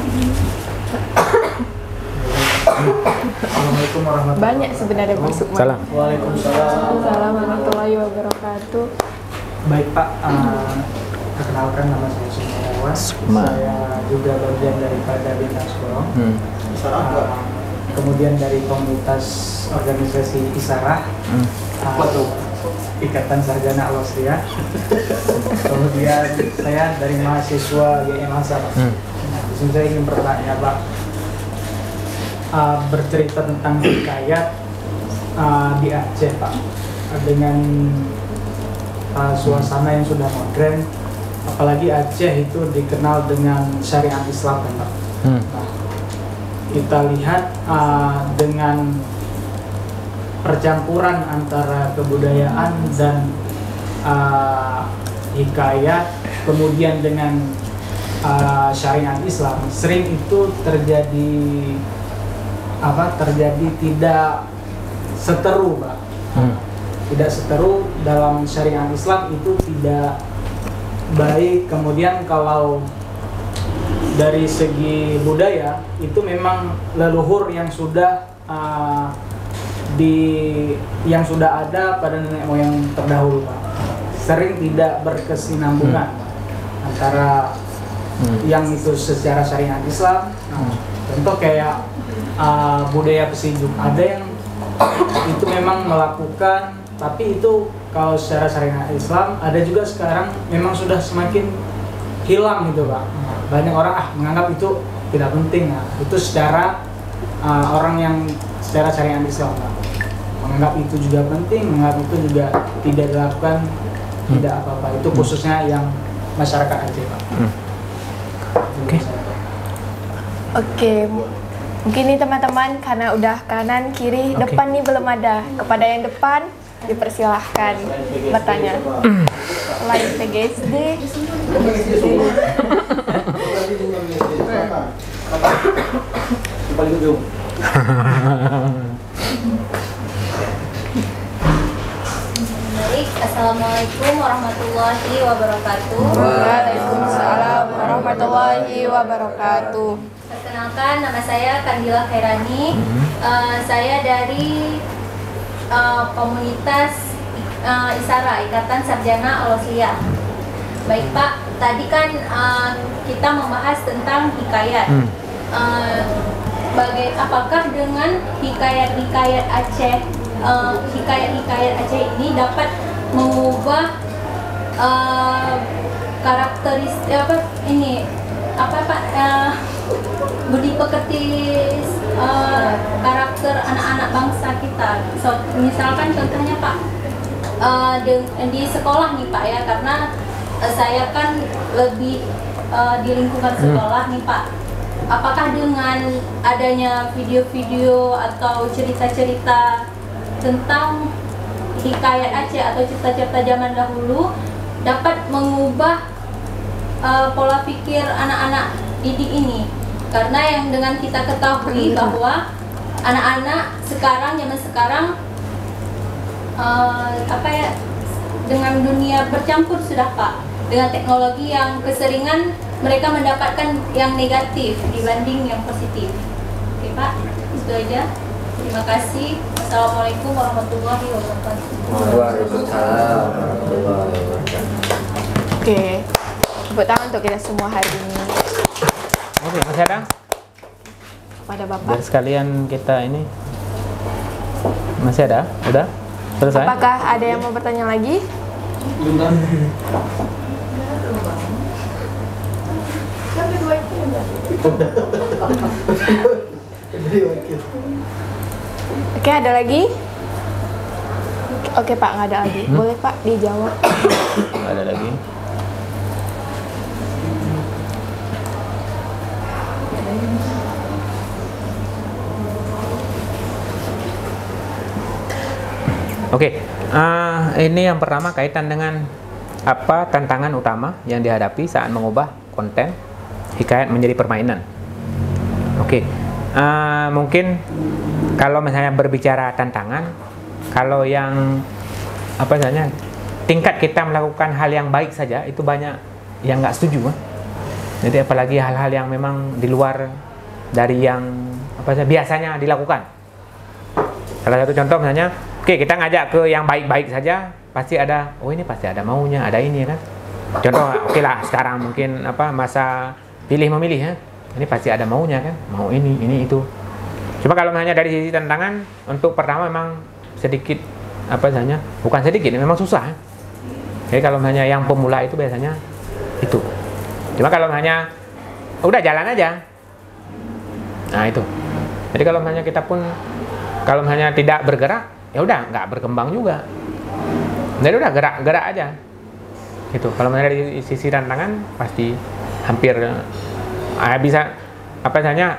Assalamualaikum warahmatullahi Banyak sebenarnya Pak Sukma. salam. Waalaikumsalam. Assalamualaikum warahmatullahi wabarakatuh. Baik Pak, perkenalkan nama saya Sukma. Sukma. Saya juga bagian daripada Bintang Sekolah. Kemudian dari komunitas organisasi Isarah, Ikatan Sarjana Al-Wasriyah. Kemudian saya dari mahasiswa YM Ansar. Nah, di sini saya ingin bertanya Pak, bercerita tentang hikayat di Aceh Pak, dengan suasana yang sudah modern, apalagi Aceh itu dikenal dengan syariat Islam kan Pak. Nah, kita lihat dengan percampuran antara kebudayaan dan hikayat, kemudian dengan syariat Islam, sering itu terjadi tidak seteru Pak. Tidak seteru dalam syariat Islam itu tidak baik. Kemudian kalau dari segi budaya itu memang leluhur yang sudah yang sudah ada pada nenek moyang terdahulu Pak. Sering tidak berkesinambungan antara yang itu secara syariat Islam. Contoh kayak budaya pesijuk, ada yang itu memang melakukan, tapi itu kalau secara syariat Islam, ada juga sekarang memang sudah semakin hilang gitu Pak. Banyak orang menganggap itu tidak penting. Nah, itu secara orang yang secara syariat Islam Pak, menganggap itu juga penting, menganggap itu juga tidak dilakukan, tidak apa-apa. Itu khususnya yang masyarakat Aceh Pak. Oke. Mungkin nih teman-teman karena udah kanan, kiri, depan nih belum ada. Kepada yang depan dipersilahkan bertanya. Selain PGSD, Paling ujung. Baik, Assalamualaikum warahmatullahi wabarakatuh. Waalaikumsalam warahmatullahi wabarakatuh. Perkenalkan, nama saya Kandila Khairani. Saya dari komunitas Isara, Ikatan Sarjana Al-Wasriyah. Baik Pak, tadi kan kita membahas tentang hikayat. Apakah dengan hikayat-hikayat Aceh hikayat-hikayat Aceh ini dapat mengubah karakteristik budi pekerti karakter anak-anak bangsa kita. So, misalkan contohnya Pak, di sekolah nih Pak ya, karena saya kan lebih di lingkungan sekolah nih Pak. Apakah dengan adanya video-video atau cerita-cerita tentang hikayat Aceh atau cerita-cerita zaman dahulu dapat mengubah pola pikir anak-anak didik ini? Karena yang dengan kita ketahui bahwa anak-anak sekarang, zaman sekarang dengan dunia bercampur sudah Pak, dengan teknologi yang keseringan mereka mendapatkan yang negatif dibanding yang positif. Oke Pak, itu aja. Terima kasih. Assalamualaikum warahmatullahi wabarakatuh. Waalaikumsalam warahmatullahi wabarakatuh. Oke, tepuk tangan untuk kita semua hari ini. Oke, masih ada? Pada Bapak. Biar sekalian kita ini masih ada? Udah? Selesai? Apakah ada yang mau bertanya lagi? Oke, ada lagi? Oke Pak, nggak ada lagi. Boleh Pak dijawab. Nggak ada lagi. Oke, ini yang pertama kaitan dengan apa tantangan utama yang dihadapi saat mengubah konten hikayat menjadi permainan. Oke, mungkin kalau misalnya berbicara tantangan, kalau yang apa misalnya tingkat kita melakukan hal yang baik saja itu banyak yang nggak setuju. Jadi apalagi hal-hal yang memang di luar dari yang apa biasanya dilakukan. Salah satu contoh misalnya, oke, kita ngajak ke yang baik-baik saja, pasti ada, oh ini pasti ada maunya, ada ini kan. Contoh, oke lah sekarang mungkin apa masa pilih memilih ya, ini pasti ada maunya kan, mau ini itu. Cuma kalau hanya dari sisi tantangan, untuk pertama memang sedikit apa misalnya, bukan sedikit, memang susah. Jadi kalau hanya yang pemula itu biasanya itu. Cuma kalau hanya udah jalan aja, nah itu. Jadi kalau hanya kita pun kalau hanya tidak bergerak, ya udah nggak berkembang juga. Jadi udah gerak aja. Gitu. Kalau dari sisi tantangan pasti hampir bisa apa misalnya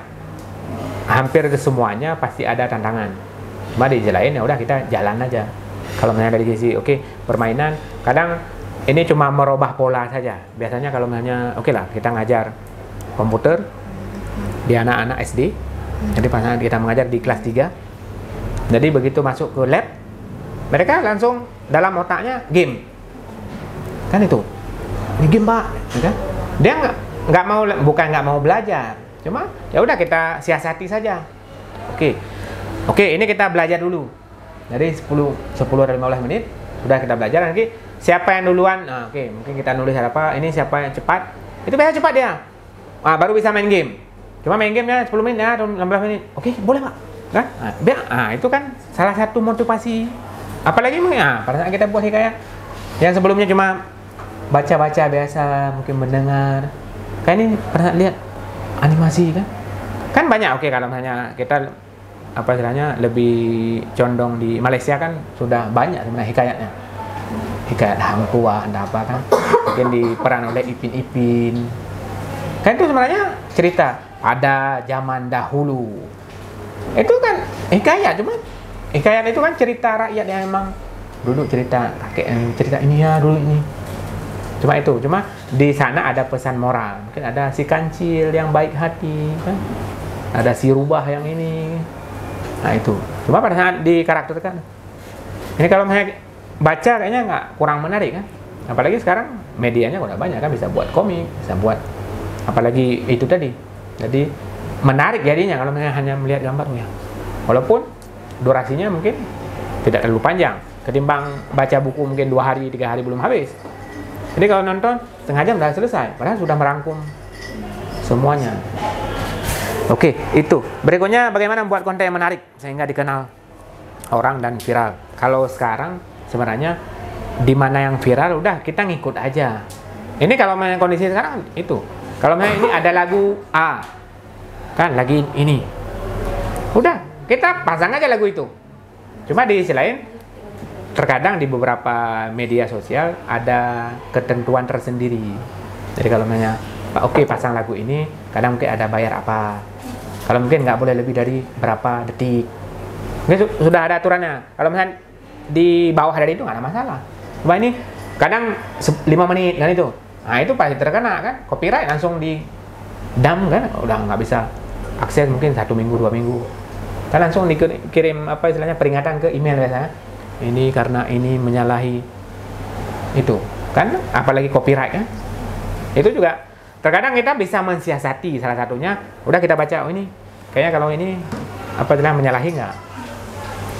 hampir semuanya pasti ada tantangan. Cuma di sisi lain ya udah kita jalan aja. Kalau misalnya dari sisi permainan, kadang ini cuma merubah pola saja. Biasanya kalau misalnya lah kita ngajar komputer di anak-anak SD. Jadi pas kita mengajar di kelas 3. Jadi begitu masuk ke lab, mereka langsung dalam otaknya game. Kan itu. Ini game, Pak, kan? Dia nggak mau, bukan nggak mau belajar. Cuma ya udah kita siasati saja. Oke, ini kita belajar dulu. Dari 10 atau 15 menit sudah kita belajar. Nanti siapa yang duluan? Nah, mungkin kita nulis apa? Ini siapa yang cepat? Itu biasa cepat dia. Baru bisa main game. Cuma main gamenya 10 menit ya, atau 16 menit. Oke, boleh Pak. Kan? Itu kan salah satu motivasi. Apalagi pada saat kita buat hikayat yang sebelumnya cuma baca-baca biasa, mungkin mendengar. Kayak ini pernah lihat animasi kan? Kan banyak. Kalau misalnya kita apa istilahnya lebih condong di Malaysia kan sudah banyak sebenarnya hikayatnya. Hikayat Hang Tuah, apa kan? Mungkin diperan oleh Ipin Ipin. Kan itu sebenarnya cerita pada zaman dahulu. Itu kan hikayat, cuma hikayat itu kan cerita rakyat yang memang dulu cerita kakek cerita ini ya dulu ini. Cuma di sana ada pesan moral. Mungkin ada si kancil yang baik hati kan. Ada si rubah yang ini. Nah itu. Cuma pada saat dikarakterkan. Ini kalau misalnya baca kayaknya nggak kurang menarik kan. Apalagi sekarang medianya udah banyak kan, bisa buat komik, bisa buat apalagi itu tadi. Jadi menarik jadinya kalau misalnya hanya melihat gambar ya. Walaupun durasinya mungkin tidak terlalu panjang ketimbang baca buku mungkin 2 hari 3 hari belum habis. Jadi kalau nonton setengah jam sudah selesai, padahal sudah merangkum semuanya. Itu. Berikutnya bagaimana membuat konten yang menarik sehingga dikenal orang dan viral. Kalau sekarang sebenarnya di mana yang viral udah kita ngikut aja. Ini kalau main kondisi sekarang itu. Kalau misalnya ini ada lagu A, kan lagi ini, udah kita pasang aja lagu itu. Cuma di sisi lain, terkadang di beberapa media sosial ada ketentuan tersendiri. Jadi kalau misalnya, oke pasang lagu ini, kadang mungkin ada bayar apa. Kalau mungkin nggak boleh lebih dari berapa detik. Ini sudah ada aturannya. Kalau misalnya di bawah dari itu nggak ada masalah. Cuma ini kadang 5 menit kan itu. Nah itu pasti terkena kan, copyright langsung di dam kan, udah nggak bisa akses mungkin 1 minggu 2 minggu. Kan langsung dikirim apa istilahnya peringatan ke email biasanya. Ini karena ini menyalahi itu kan, apalagi copyright kan. Itu juga terkadang kita bisa mensiasati, salah satunya udah kita baca, oh ini kayaknya kalau ini apa istilahnya menyalahi nggak.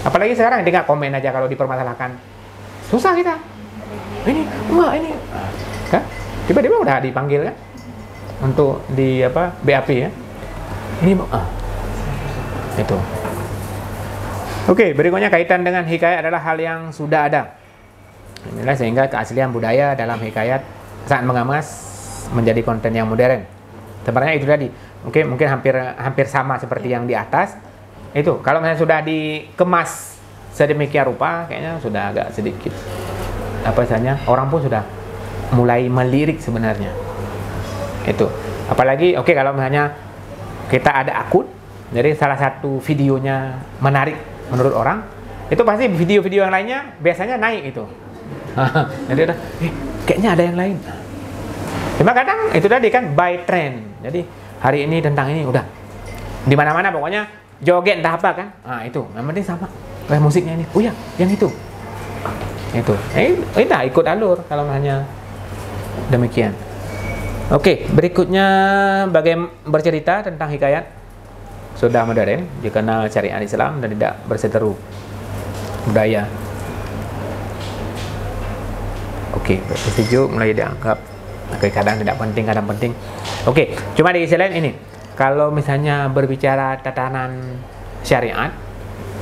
Apalagi sekarang tinggal komen aja kalau dipermasalahkan. Susah kita. Ini enggak ini. Kan? Tiba-tiba udah dipanggil kan untuk di apa BAP ya. Ini itu. Oke, berikutnya kaitan dengan hikayat adalah hal yang sudah ada. Inilah sehingga keaslian budaya dalam hikayat saat mengemas menjadi konten yang modern. Sebenarnya itu tadi. Mungkin hampir sama seperti yang di atas. Itu kalau misalnya sudah dikemas sedemikian rupa, kayaknya sudah agak sedikit apa istilahnya, orang pun sudah mulai melirik sebenarnya. Itu. Apalagi kalau misalnya kita ada akun, jadi salah satu videonya menarik menurut orang, itu pasti video-video yang lainnya biasanya naik itu. Jadi udah, kayaknya ada yang lain. Cuma kadang itu tadi kan by trend. Jadi hari ini tentang ini udah di mana-mana pokoknya joget entah apa kan. Nah itu, yang penting sama. Kayak musiknya ini. Oh ya, yang itu. Itu. Kita ikut alur kalau hanya demikian. Oke, berikutnya bagaimana bercerita tentang hikayat sudah modern, dikenal syariat Islam dan tidak berseteru budaya. Oke, setuju mulai dianggap kadang tidak penting, kadang penting. Oke, cuma di sisi lain ini, kalau misalnya berbicara tatanan syariat,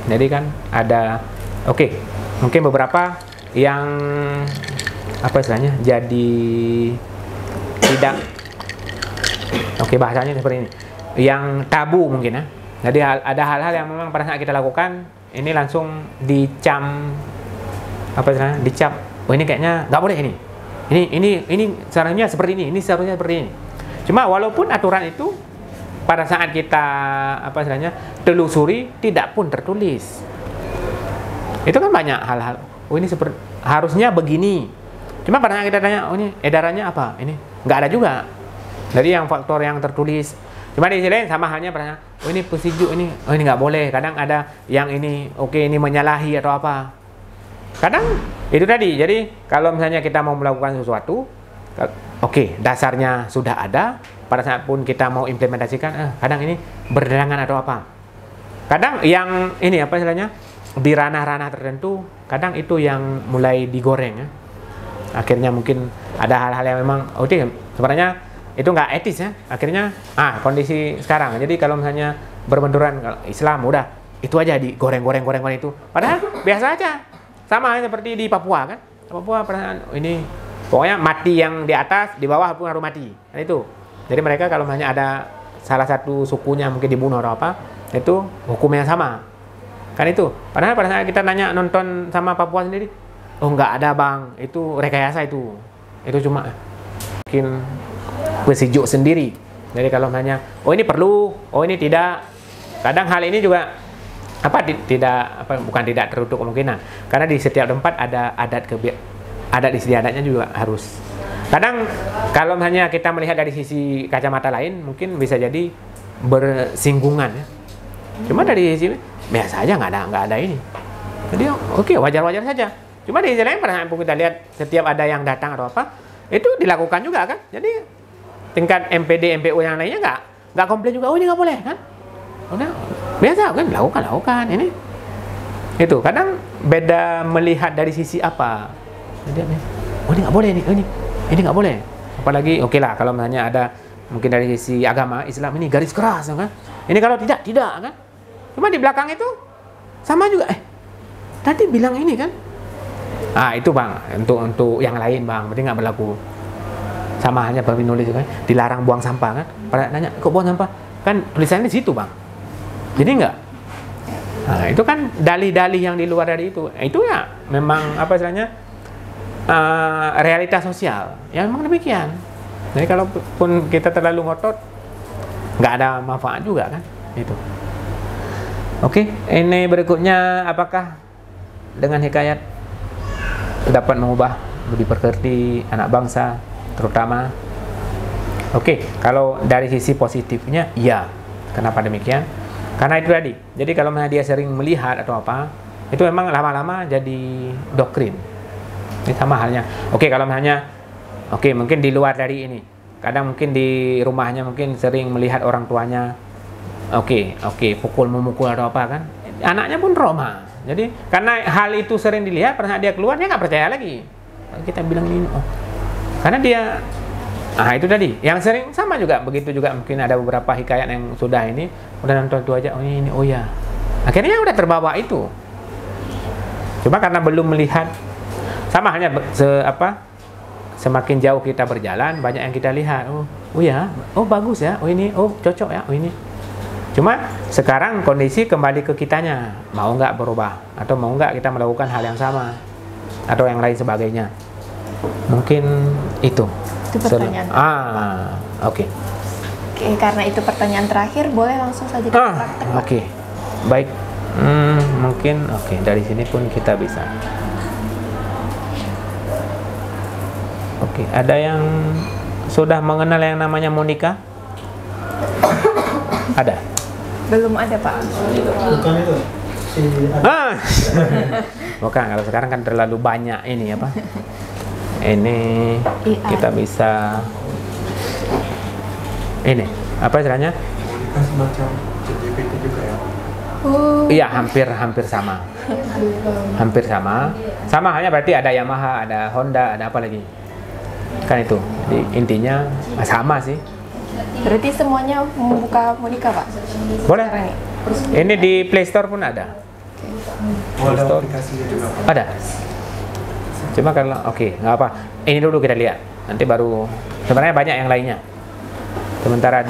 jadi kan ada, mungkin beberapa yang apa istilahnya jadi tidak, bahasanya seperti ini, yang tabu mungkin ya. Jadi ada hal-hal yang memang pada saat kita lakukan ini langsung dicam, apa istilahnya, dicap, oh ini kayaknya nggak boleh ini seharusnya seperti ini seharusnya seperti ini. Cuma walaupun aturan itu pada saat kita apa istilahnya telusuri tidak pun tertulis, itu kan banyak hal-hal, oh ini seperti harusnya begini. Cuma pada saat kita tanya, oh ini edarannya apa, ini nggak ada juga. Jadi yang faktor yang tertulis. Cuma di sini sama halnya pada, oh ini pesujuk ini, oh ini nggak boleh. Kadang ada yang ini, ini menyalahi atau apa. Kadang itu tadi. Jadi kalau misalnya kita mau melakukan sesuatu, dasarnya sudah ada. Pada saat pun kita mau implementasikan, kadang ini berdatangan atau apa. Kadang yang ini apa istilahnya di ranah-ranah tertentu, kadang itu yang mulai digoreng ya. Akhirnya mungkin ada hal-hal yang memang sebenarnya itu nggak etis ya. Akhirnya kondisi sekarang. Jadi kalau misalnya berbenturan kalau Islam udah itu aja digoreng-goreng itu. Padahal biasa aja. Sama seperti di Papua kan. Papua perasaan ini pokoknya mati yang di atas, di bawah pun harus mati. Nah itu. Jadi mereka kalau misalnya ada salah satu sukunya mungkin dibunuh atau apa, itu hukumnya sama. Kan itu. Padahal pada saat kita nanya nonton sama Papua sendiri, oh nggak ada bang, itu rekayasa itu cuma mungkin pesujuk sendiri. Jadi kalau nanya, oh ini perlu, oh ini tidak. Kadang hal ini juga bukan tidak tertutup kemungkinan. Karena di setiap tempat ada adat istiadatnya juga harus. Kadang kalau misalnya kita melihat dari sisi kacamata lain, mungkin bisa jadi bersinggungan ya. Cuma dari sisi biasa aja nggak ada ini. Jadi wajar-wajar saja. Cuma di sisi lain pada saat kita lihat setiap ada yang datang atau apa, itu dilakukan juga kan. Jadi tingkat MPD, MPU yang lainnya nggak komplain juga, oh ini nggak boleh kan. Udah biasa kan lakukan ini. Itu kadang beda melihat dari sisi apa. Jadi oh ini nggak boleh ini nggak boleh. Apalagi lah kalau misalnya ada mungkin dari sisi agama Islam ini garis keras kan. Ini kalau tidak kan. Cuma di belakang itu sama juga tadi bilang ini kan. Itu bang, untuk yang lain bang, berarti nggak berlaku. Sama halnya baru nulis kan, dilarang buang sampah kan. Pada nanya, kok buang sampah? Kan tulisannya di situ bang. Jadi nggak. Nah, itu kan dalih-dalih yang di luar dari itu. Itu ya memang apa istilahnya realitas sosial. Ya memang demikian. Jadi kalaupun kita terlalu ngotot, nggak ada manfaat juga kan. Itu. Oke, ini berikutnya, apakah dengan hikayat dapat mengubah budi pekerti anak bangsa terutama? Oke, kalau dari sisi positifnya, iya. Kenapa demikian? Karena itu tadi. Jadi kalau dia sering melihat atau apa, itu memang lama-lama jadi doktrin. Ini sama halnya. Oke, kalau misalnya, mungkin di luar dari ini. Kadang mungkin di rumahnya mungkin sering melihat orang tuanya, memukul atau apa kan. Anaknya pun trauma. Jadi karena hal itu sering dilihat, pernah dia keluar, dia nggak percaya lagi. Kita bilang ini, karena dia, itu tadi. Yang sering sama juga, begitu juga mungkin ada beberapa hikayat yang sudah ini, udah nonton itu aja, ya. Akhirnya udah terbawa itu. Cuma karena belum melihat, sama halnya semakin jauh kita berjalan, banyak yang kita lihat. Bagus ya, ini, cocok ya, ini. Cuma sekarang kondisi kembali ke kitanya, mau nggak berubah atau mau nggak kita melakukan hal yang sama atau yang lain sebagainya. Mungkin itu. Itu pertanyaan. Oke, karena itu pertanyaan terakhir, boleh langsung saja kita praktek. Baik. Mungkin dari sini pun kita bisa. Ada yang sudah mengenal yang namanya Monica? Ada? Belum ada, Pak. Bukan itu. Bukan, kalau sekarang kan terlalu banyak ini apa? Ini kita bisa ini apa istilahnya? Kan semacam ChatGPT juga ya. Iya, hampir sama. Hampir sama. Sama halnya berarti ada Yamaha, ada Honda, ada apa lagi? Kan itu. Jadi intinya sama sih. Berarti semuanya membuka Monica, Pak? Boleh. Ini di Play Store pun ada. Ada aplikasinya juga. Ada. Cuma kalau nggak apa. Ini dulu kita lihat. Nanti baru sebenarnya banyak yang lainnya. Sementara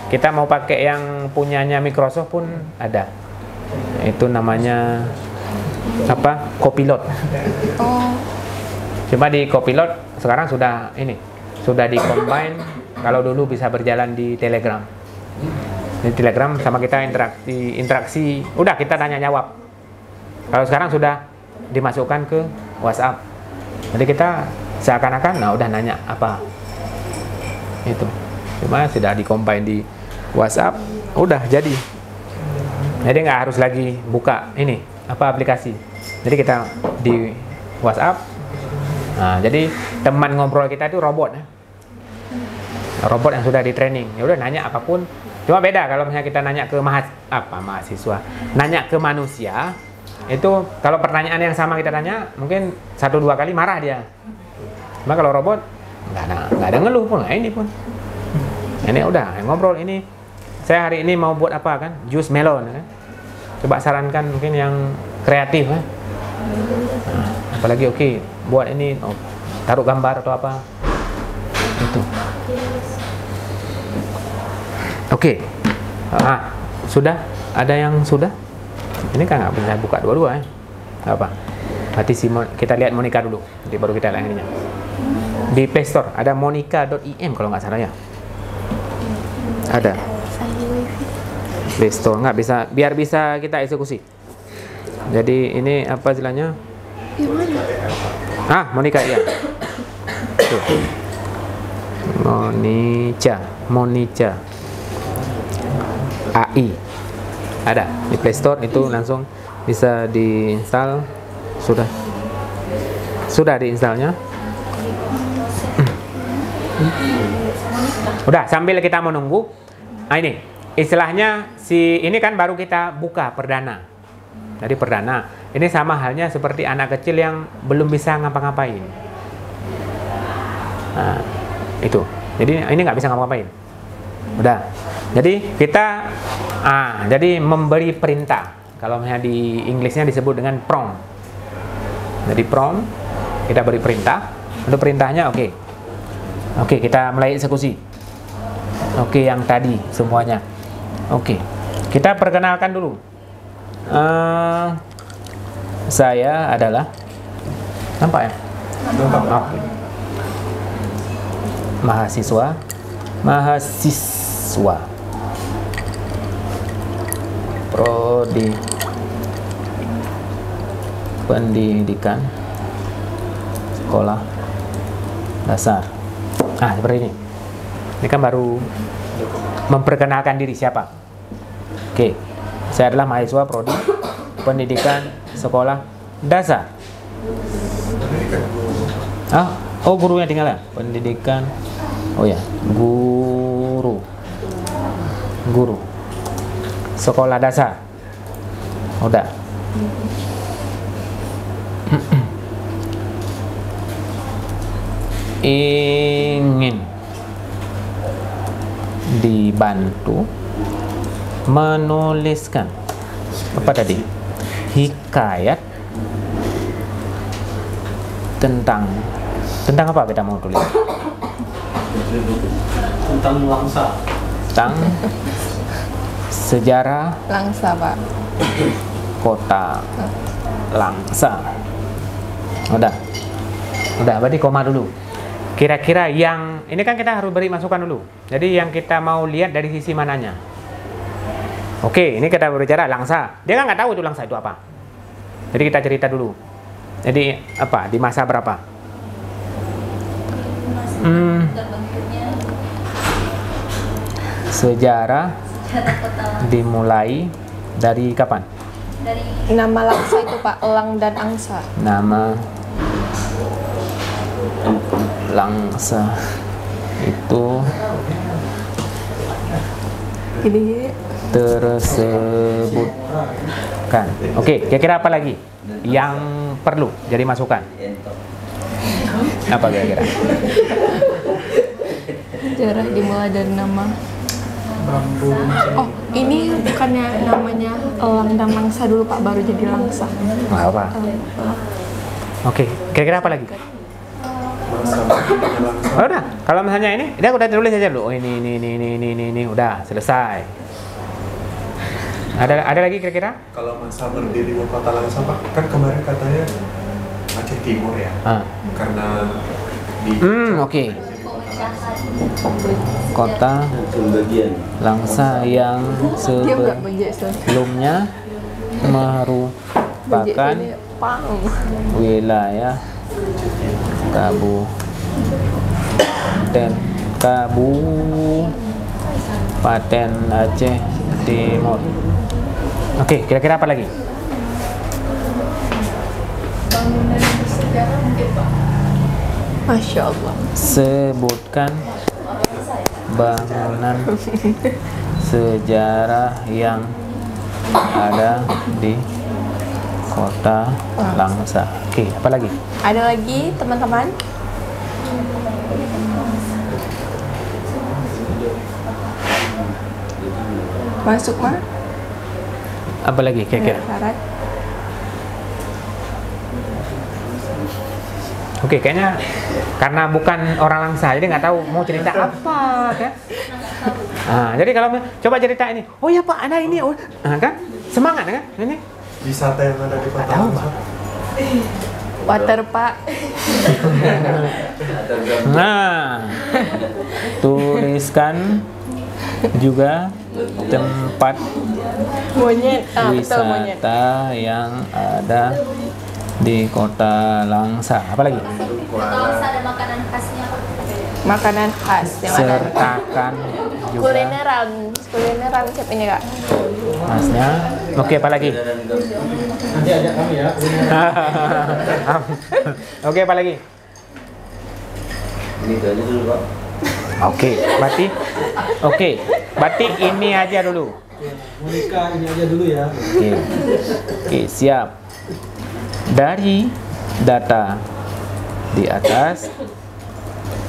kita mau pakai yang punyanya Microsoft pun ada. Itu namanya Copilot. Cuma di Copilot sekarang sudah di-combine. Kalau dulu bisa berjalan di Telegram. Di Telegram sama kita interaksi, udah kita tanya jawab. Kalau sekarang sudah dimasukkan ke WhatsApp. Jadi kita seakan-akan udah nanya apa. Itu. Cuma sudah di-combine di WhatsApp, udah jadi. Jadi nggak harus lagi buka aplikasi. Jadi kita di WhatsApp. Jadi teman ngobrol kita itu robot. Robot yang sudah di training. Ya udah nanya apapun. Cuma beda kalau misalnya kita nanya ke mahasiswa, nanya ke manusia, itu kalau pertanyaan yang sama kita tanya, mungkin 1-2 kali marah dia. Cuma kalau robot nggak ada ngeluh pun, ini pun. Ini udah ngobrol, ini saya hari ini mau buat apa kan? Jus melon kan? Coba sarankan mungkin yang kreatif kan? Apalagi buat ini taruh gambar atau apa. Itu. Sudah? Ada yang sudah? Ini kan nggak bisa buka dua-dua ya? Nggak apa. Berarti kita lihat Monica dulu, nanti baru kita lihat ininya. Di Play Store ada monica.im kalau nggak salah ya. Ada. Play Store nggak bisa, biar bisa kita eksekusi. Jadi ini apa istilahnya? Monica ya. Tuh. Monica AI ada di Play Store, itu langsung bisa diinstal. Sudah diinstalnya. Udah, sambil kita menunggu. Ini istilahnya ini kan baru kita buka perdana. Jadi perdana ini sama halnya seperti anak kecil yang belum bisa ngapa-ngapain. Itu. Jadi ini nggak bisa ngapa-ngapain. Udah. Jadi kita jadi memberi perintah Kalau misalnya di Inggrisnya disebut dengan prompt. Jadi prompt, kita beri perintah. Untuk perintahnya oke. Oke, kita mulai eksekusi. Oke, yang tadi semuanya. Oke, kita perkenalkan dulu. Saya adalah, nampak ya? Oke. Mahasiswa Prodi Pendidikan Sekolah Dasar. Nah, seperti ini. Ini kan baru memperkenalkan diri siapa. Oke, saya adalah mahasiswa Prodi Pendidikan Sekolah Dasar. Oh, gurunya tinggal ya? Pendidikan. Oh ya, guru Sekolah Dasar. Udah. Ingin dibantu menuliskan apa tadi? Hikayat tentang apa kita mau tulis? Tentang Langsa. Tentang sejarah Langsa, Pak. Kota Langsa. Udah, berarti koma dulu. Kira-kira yang ini kan kita harus beri masukan dulu. Jadi yang kita mau lihat dari sisi mananya. Oke, ini kita berbicara Langsa. Dia kan nggak tahu itu Langsa itu apa. Jadi kita cerita dulu. Jadi apa? Di masa berapa? Sejarah dimulai dari kapan? Dari Nama Langsa itu Pak, Elang dan Angsa. Nama Langsa itu Ini tersebutkan. Oke, kira-kira apa lagi yang perlu jadi masukan? Apa kira-kira? sejarah dimulai dari nama. Oh, ini bukannya namanya Elang dan Langsa dulu Pak, baru jadi Langsa. Nggak apa. Oke, kira-kira apa lagi? Oh, udah, kalau misalnya ini, dia udah tulis aja dulu. Oh, ini, udah selesai. Ada lagi kira-kira? Kalau masa berdirinya kota Langsa Pak, kan kemarin katanya Aceh Timur ya. Karena di oke. Kota Langsa yang sebelumnya merupakan wilayah Kabupaten Aceh Timur. Oke, kira-kira apa lagi? Bangunan bersejarah mungkin Pak. Masya Allah. Sebutkan bangunan sejarah yang ada di kota Langsa. Oke, apa lagi? Ada lagi teman-teman? Masuk mah? Apa lagi kira-kira? Syarat. Oke, kayaknya karena bukan orang Langsa, jadi nggak tahu mau cerita apa kan? Nah, jadi kalau coba cerita ini, oh ya Pak, ada ini, oh, nah, kan semangat kan? Ini wisata yang ada di kota Langsa. Water Pak. Nah, tuliskan juga tempat Monyet, betul monyet. wisata yang ada di kota Langsa. Apa lagi? Langsa ada makanan khasnya Pak. Makanan khas yang ada. Sertakan juga Kulineran siap ini Kak. khasnya. Oke, apa lagi? Nanti ajak kami ya. Oke, apa lagi? Ini aja dulu Pak. Oke, berarti ini aja dulu. Monika ini aja dulu ya. Oke, siap. Dari data di atas,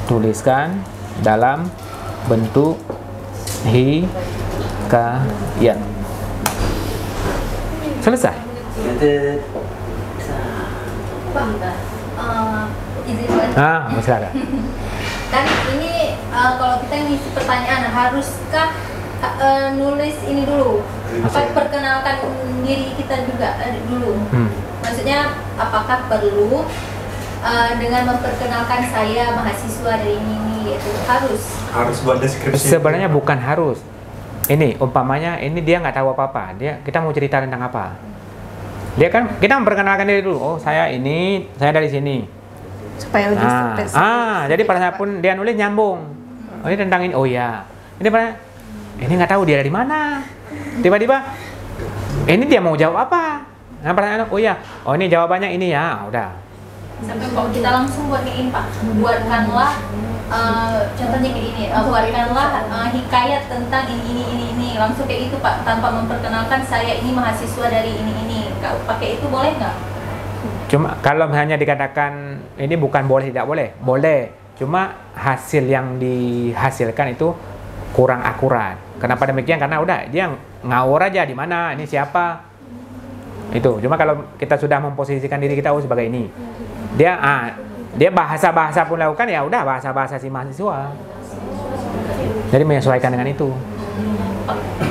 tuliskan dalam bentuk hikayat. Selesai. Pak, izin Pak. Silakan. Kan ini kalau kita ngisi pertanyaan, haruskah nulis ini dulu? Perkenalkan diri kita juga dulu. Maksudnya apakah perlu dengan memperkenalkan saya mahasiswa dari ini gitu? Harus buat deskripsi. Sebenarnya bukan harus. Ini umpamanya ini dia nggak tahu apa-apa. Kita mau cerita tentang apa? Dia kan kita memperkenalkan diri dulu. Oh, saya dari sini. Supaya lebih spesifik. Jadi pada saat pun dia nulis nyambung. Oh, ini tentang ini. Oh ya. Ini nggak tahu dia dari mana. Tiba-tiba ini dia mau jawab apa? Nah, pertanyaan, oh ya. Oh, ini jawabannya ini ya. Udah. Sampai kalau kita langsung buat kayak ini Pak, buatkanlah contohnya kayak ini, buatkanlah hikayat tentang ini langsung kayak itu Pak, tanpa memperkenalkan saya ini mahasiswa dari ini. Pakai itu boleh nggak? Cuma kalau hanya dikatakan ini bukan boleh tidak boleh, boleh. Cuma hasil yang dihasilkan itu kurang akurat. Kenapa demikian? Karena udah dia ngawur aja di mana, ini siapa. Itu. Cuma kalau kita sudah memposisikan diri kita sebagai ini. Dia bahasa-bahasa pun lakukan ya udah bahasa-bahasa si mahasiswa. Jadi menyesuaikan dengan itu.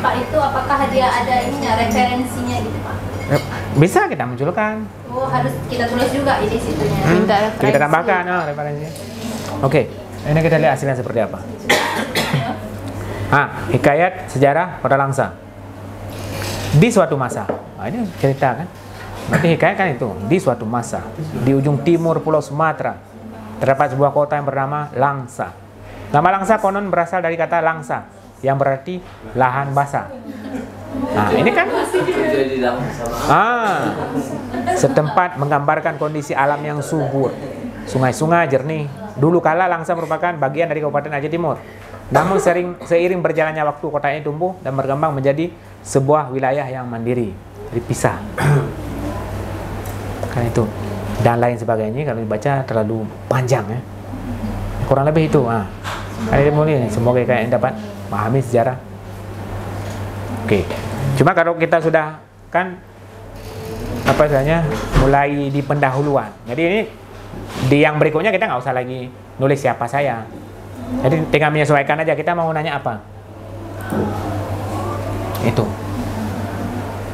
Pak, itu apakah dia ada referensinya gitu Pak? Bisa kita munculkan. Oh, harus kita tulis juga di situnya. Minta referensi. Kita tambahkan referensi. Oke, ini kita lihat hasilnya seperti apa. Hikayat sejarah Kota Langsa. Di suatu masa. Ini cerita kan. Berarti hikayat kan itu. Di suatu masa, di ujung timur Pulau Sumatera, terdapat sebuah kota yang bernama Langsa. Nama Langsa konon berasal dari kata langsa, yang berarti lahan basah. Ini kan setempat menggambarkan kondisi alam yang subur. Sungai-sungai jernih. Dulu kala Langsa merupakan bagian dari Kabupaten Aceh Timur. Namun seiring berjalannya waktu kota ini tumbuh dan berkembang menjadi sebuah wilayah yang mandiri, dipisah. Kan itu dan lain sebagainya. Kalau dibaca terlalu panjang ya, kurang lebih itu. Kali ini semoga kalian dapat memahami sejarah. Oke. Cuma kalau kita sudah kan mulai di pendahuluan. Jadi ini di yang berikutnya kita nggak usah lagi nulis siapa saya. Jadi tinggal menyesuaikan aja kita mau nanya apa. Itu.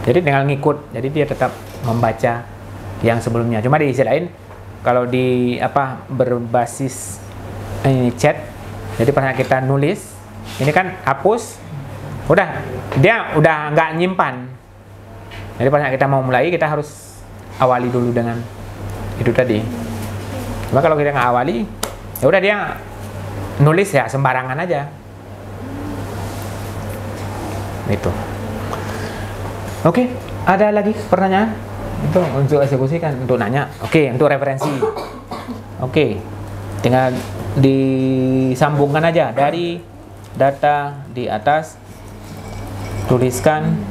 Jadi tinggal ngikut. Jadi dia tetap membaca yang sebelumnya. Cuma di sisi lain kalau di berbasis ini chat, jadi pas kita nulis ini kan hapus, dia udah nggak nyimpan. Jadi pas kita mau mulai kita harus awali dulu dengan itu tadi. Cuma kalau kita nggak awali, ya udah dia nulis ya sembarangan aja. Itu. Oke, ada lagi pertanyaan? Itu untuk eksekusi kan, untuk nanya. Oke, untuk referensi. Oke, tinggal disambungkan aja dari data di atas. Tuliskan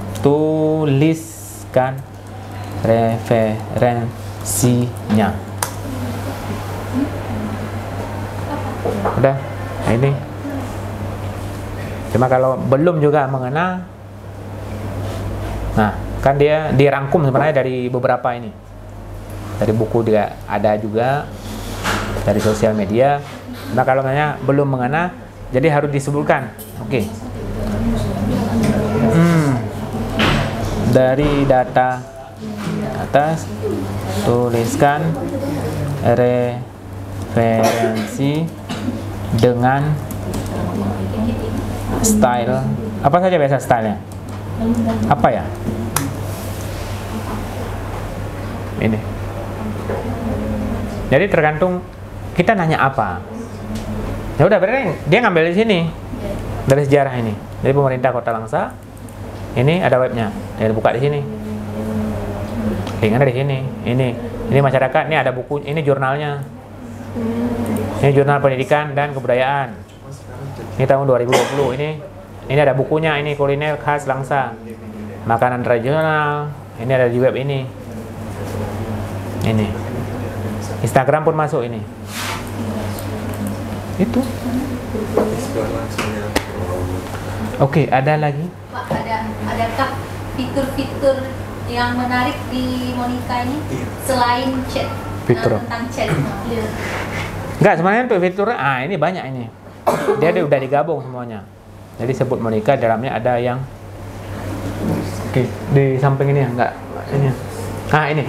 referensinya. Udah, ini. Cuma kalau belum juga mengena, kan dia dirangkum sebenarnya dari beberapa ini. Dari buku juga ada juga, dari sosial media. Nah kalau belum mengena, jadi harus disebutkan. Oke. Dari data atas tuliskan referensi dengan style apa saja biasa stylenya? Apa ya? Ini. Jadi tergantung kita nanya apa. Ya udah berarti dia ngambil di sini dari sejarah ini. Dari pemerintah Kota Langsa. Ini ada webnya. Dia buka di sini. Linknya dari sini. Ini masyarakat. Ini ada buku. Ini jurnalnya. Ini jurnal pendidikan dan kebudayaan. Ini tahun 2020. Ini ada bukunya. Ini kuliner khas Langsa. Makanan regional. Ini ada di web ini. Ini Instagram pun masuk ini. Itu. Oke, ada lagi? Pak, adakah fitur-fitur yang menarik di Monica ini selain chat Fitur. tentang chat. Enggak, sebenarnya untuk fitur ini banyak ini. Dia udah digabung semuanya. Jadi sebut Monica, dalamnya ada yang di samping ini ya, enggak ini. Ini.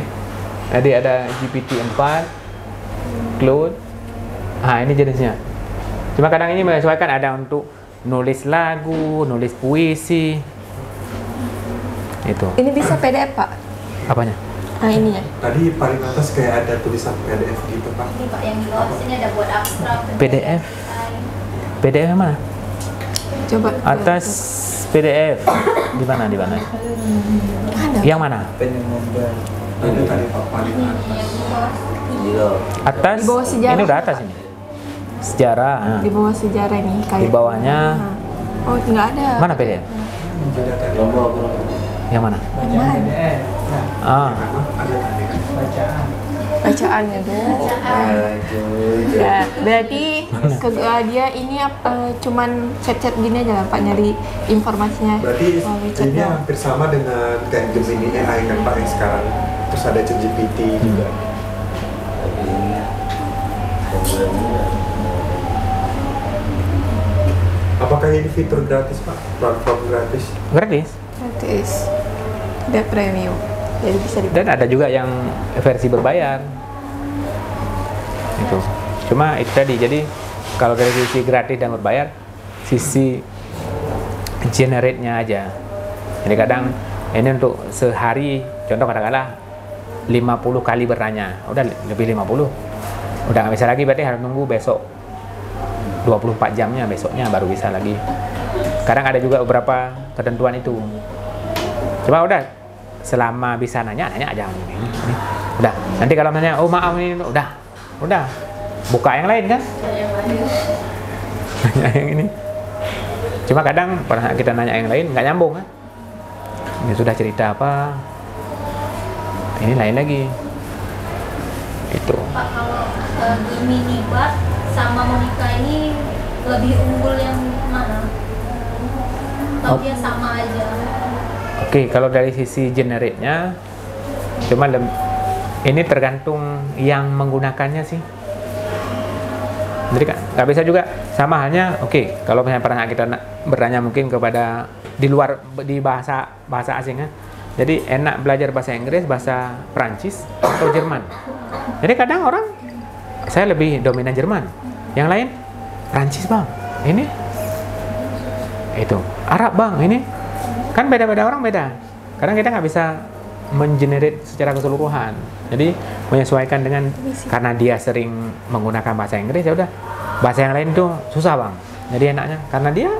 Jadi ada GPT-4, Claude. Ini jenisnya. Cuma kadang ini menyesuaikan, ada untuk nulis lagu, nulis puisi. Itu. Ini bisa PDF, Pak? Apanya? Ini ya. Tadi paling atas kayak ada tulisan PDF gitu, Pak. Ini Pak yang di bawah sini ada buat abstrak. PDF. PDF yang mana? Coba. Atas PDF. Di mana? Di mana? Ada. Yang mana? Ada tadi Pak paling atas. Atas. Di bawah sejarah. Ini udah atas ini. Sejarah. Di bawah sejarah ini kayak. Di bawahnya. Oh, nggak ada. Mana PDF? Yang mana? Bacaannya dong. Ya, berarti dia ini cuman chat-chat gini aja lah Pak, nyari informasinya. Berarti melalui chat ini doang. hampir sama dengan kayak Gemini AI kan Pak yang sekarang. Terus ada ChatGPT juga. Apakah ini fitur gratis Pak? Platform gratis? Gratis. Gratis. Ada premium. Jadi bisa Dan ada juga yang versi berbayar. Itu. Cuma itu tadi. Jadi kalau dari sisi gratis dan berbayar, sisi generate-nya aja. Jadi kadang ini untuk sehari, contoh katakanlah 50 kali bertanya. Udah lebih 50. Udah nggak bisa lagi, berarti harus nunggu besok 24 jamnya, besoknya baru bisa lagi. Kadang ada juga beberapa ketentuan itu. Cuma udah selama bisa nanya aja ini. Udah. Nanti kalau nanya, oh maaf ini udah. Buka yang lain kan? Nanya yang ini. Cuma kadang pernah kita nanya yang lain nggak nyambung kan? Ini sudah cerita apa? Ini lain lagi. Itu. Pak, kalau Gemini Bard sama Monica ini lebih unggul yang mana? Atau dia sama aja? Oke, kalau dari sisi generate-nya, cuma ini tergantung yang menggunakannya sih. Jadi kan nggak bisa juga sama halnya. Oke, kalau misalnya pernah kita bertanya mungkin kepada di luar di bahasa asing kan. Jadi enak belajar bahasa Inggris, bahasa Prancis atau Jerman. Jadi kadang orang saya lebih dominan Jerman, yang lain Prancis bang, ini itu Arab bang, ini kan beda-beda orang beda. Kadang kita nggak bisa mengenerate secara keseluruhan. Jadi menyesuaikan dengan karena dia sering menggunakan bahasa Inggris, ya udah bahasa yang lain tuh susah bang. Jadi enaknya karena dia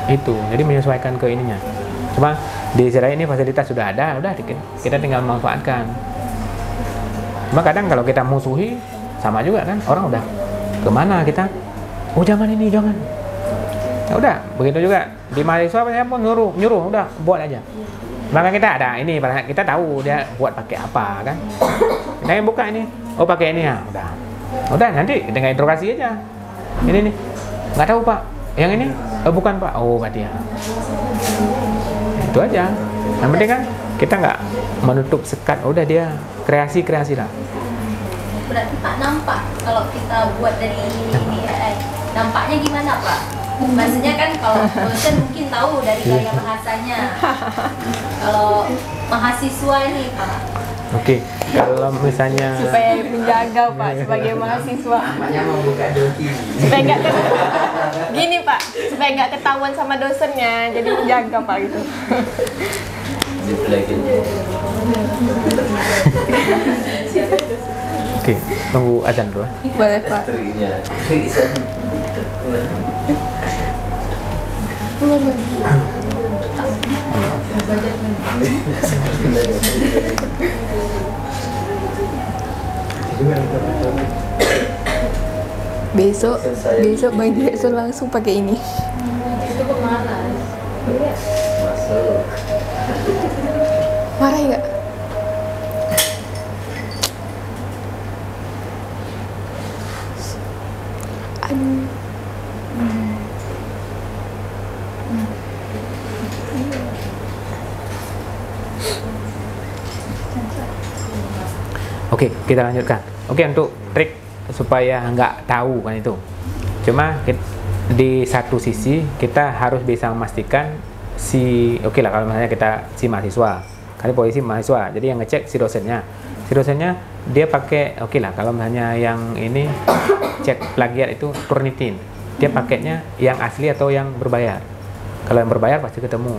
itu, jadi menyesuaikan ke ininya. Cuma di Israel ini fasilitas sudah ada, udah kita tinggal memanfaatkan. Cuma kadang kalau kita musuhi sama juga kan, orang udah kemana kita? Oh jangan ini jangan. Ya udah, begitu juga di mahasiswa saya pun nyuruh, udah buat aja. Maka kita ada ini, kita tahu dia buat pakai apa kan. Kita yang buka ini, oh pakai ini ya, udah nanti dengan interogasi aja. Ini nih, nggak tahu pak, yang ini, oh bukan pak, oh berarti ya. Itu aja. Yang penting kan kita nggak menutup sekat, udah dia kreasi lah. Berarti Pak nampak kalau kita buat dari ini nampaknya gimana Pak? Maksudnya kan kalau dosen mungkin tahu dari gaya bahasanya. Kalau mahasiswa ini Pak. Oke, kalau misalnya supaya menjaga Pak sebagai mahasiswa. Namanya membuka doki. Supaya nggak gini Pak, supaya nggak ketahuan sama dosennya, jadi menjaga Pak gitu. Oke, tunggu azan dulu. Boleh Pak. Besok Bang Jackson langsung pakai ini. Itu kemana? Masuk. Marah nggak? Aduh. Oke, kita lanjutkan. Oke, untuk trik supaya nggak tahu kan itu. Cuma di satu sisi kita harus bisa memastikan oke lah kalau misalnya kita si mahasiswa, kali posisi mahasiswa, jadi yang ngecek si dosennya dia pakai oke lah kalau misalnya yang ini cek plagiat itu Turnitin, dia pakainya yang asli atau yang berbayar. Kalau yang berbayar pasti ketemu.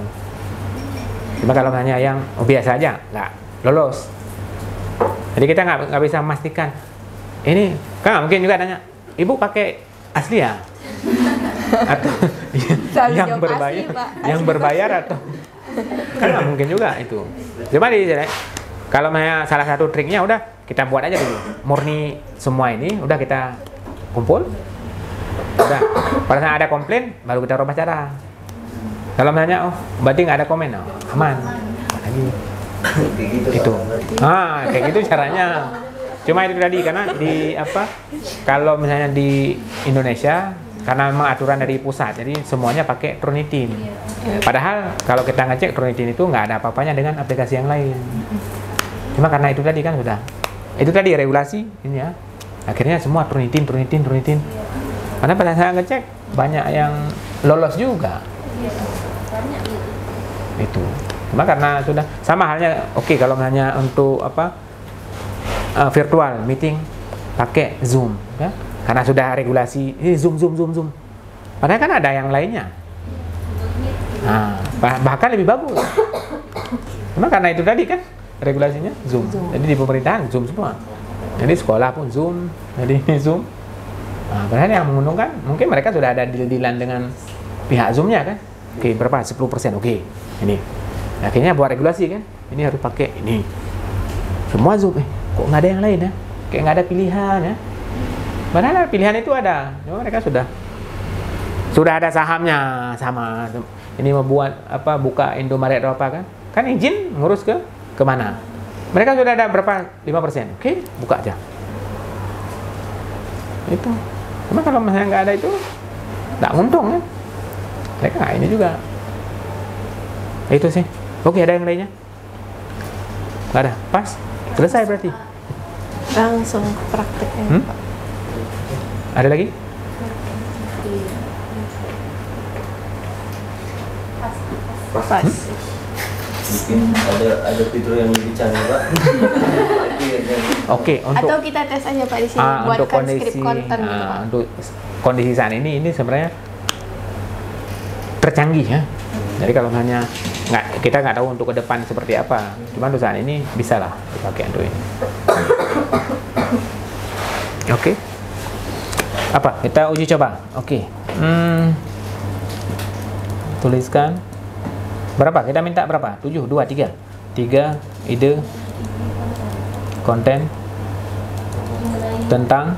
Cuma kalau misalnya yang biasa aja nggak lolos. Jadi kita nggak bisa memastikan. Ini kan mungkin juga nanya, ibu pakai asli ya? Atau yang berbayar, atau kan nggak mungkin juga itu. Cuma kalau misalnya salah satu triknya udah kita buat aja dulu, murni semua ini udah kita kumpul. Udah pada saat ada komplain baru kita rubah cara. Kalau misalnya berarti nggak ada komen, aman lagi. Itu kayak gitu caranya. Cuma itu tadi karena kalau misalnya di Indonesia karena memang aturan dari pusat, jadi semuanya pakai Turnitin. Padahal kalau kita ngecek Turnitin itu nggak ada apa-apanya dengan aplikasi yang lain. Cuma karena itu tadi kan sudah itu tadi regulasi ini ya, akhirnya semua Turnitin. Karena pada saat ngecek banyak yang lolos juga. Itu cuma karena sudah sama halnya kalau misalnya untuk virtual meeting pakai Zoom ya? Karena sudah regulasi Zoom padahal kan ada yang lainnya, bahkan lebih bagus. Cuma karena itu tadi kan regulasinya Zoom. Jadi di pemerintahan Zoom semua, jadi sekolah pun Zoom, jadi Zoom. Padahal yang menguntungkan mungkin mereka sudah ada deal-dealan dengan pihak Zoomnya kan. Oke, berapa? 10%. Oke, ini. Akhirnya buat regulasi kan. Ini harus pakai ini. Semua Zoom. Kok nggak ada yang lain ya? Kayak nggak ada pilihan ya. Padahal pilihan itu ada. Cuma mereka sudah ada sahamnya sama. Ini membuat buka Indomaret atau apa kan? Kan izin ngurus ke mana? Mereka sudah ada berapa? 5%. Oke, buka aja. Itu. Cuma kalau misalnya nggak ada itu, nggak untung kan? Mereka ini juga. Itu sih. Oke, ada yang lainnya? Nggak ada? Pas? Selesai berarti? Langsung prakteknya. Ada lagi? Pas. Mungkin ada fitur yang lebih canggih Pak. Oke, atau kita tes aja Pak di sini buatkan script konten gitu, Pak. Untuk kondisi saat ini sebenarnya tercanggih ya. Jadi kalau hanya kita nggak tahu untuk ke depan seperti apa. Cuma untuk saat ini bisa lah dipakai untuk ini. Oke. Apa? Kita uji coba. Oke. Tuliskan. Berapa? Kita minta berapa? 7, 2, 3. 3 ide konten tentang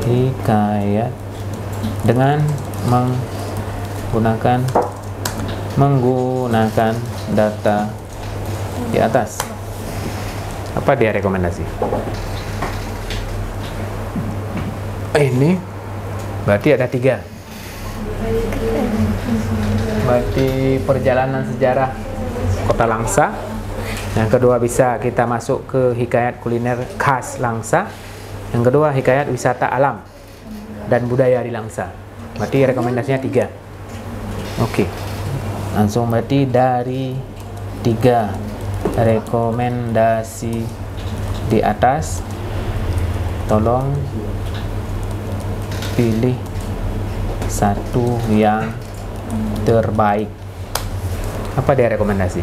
hikayat dengan menggunakan data di atas. Apa dia rekomendasi? Ini berarti ada 3. Berarti perjalanan sejarah Kota Langsa. Yang kedua bisa kita masuk ke hikayat kuliner khas Langsa. Yang kedua hikayat wisata alam dan budaya di Langsa. Berarti rekomendasinya 3. Oke. Langsung berarti dari 3 rekomendasi di atas, tolong pilih satu yang terbaik. Apa dia rekomendasi?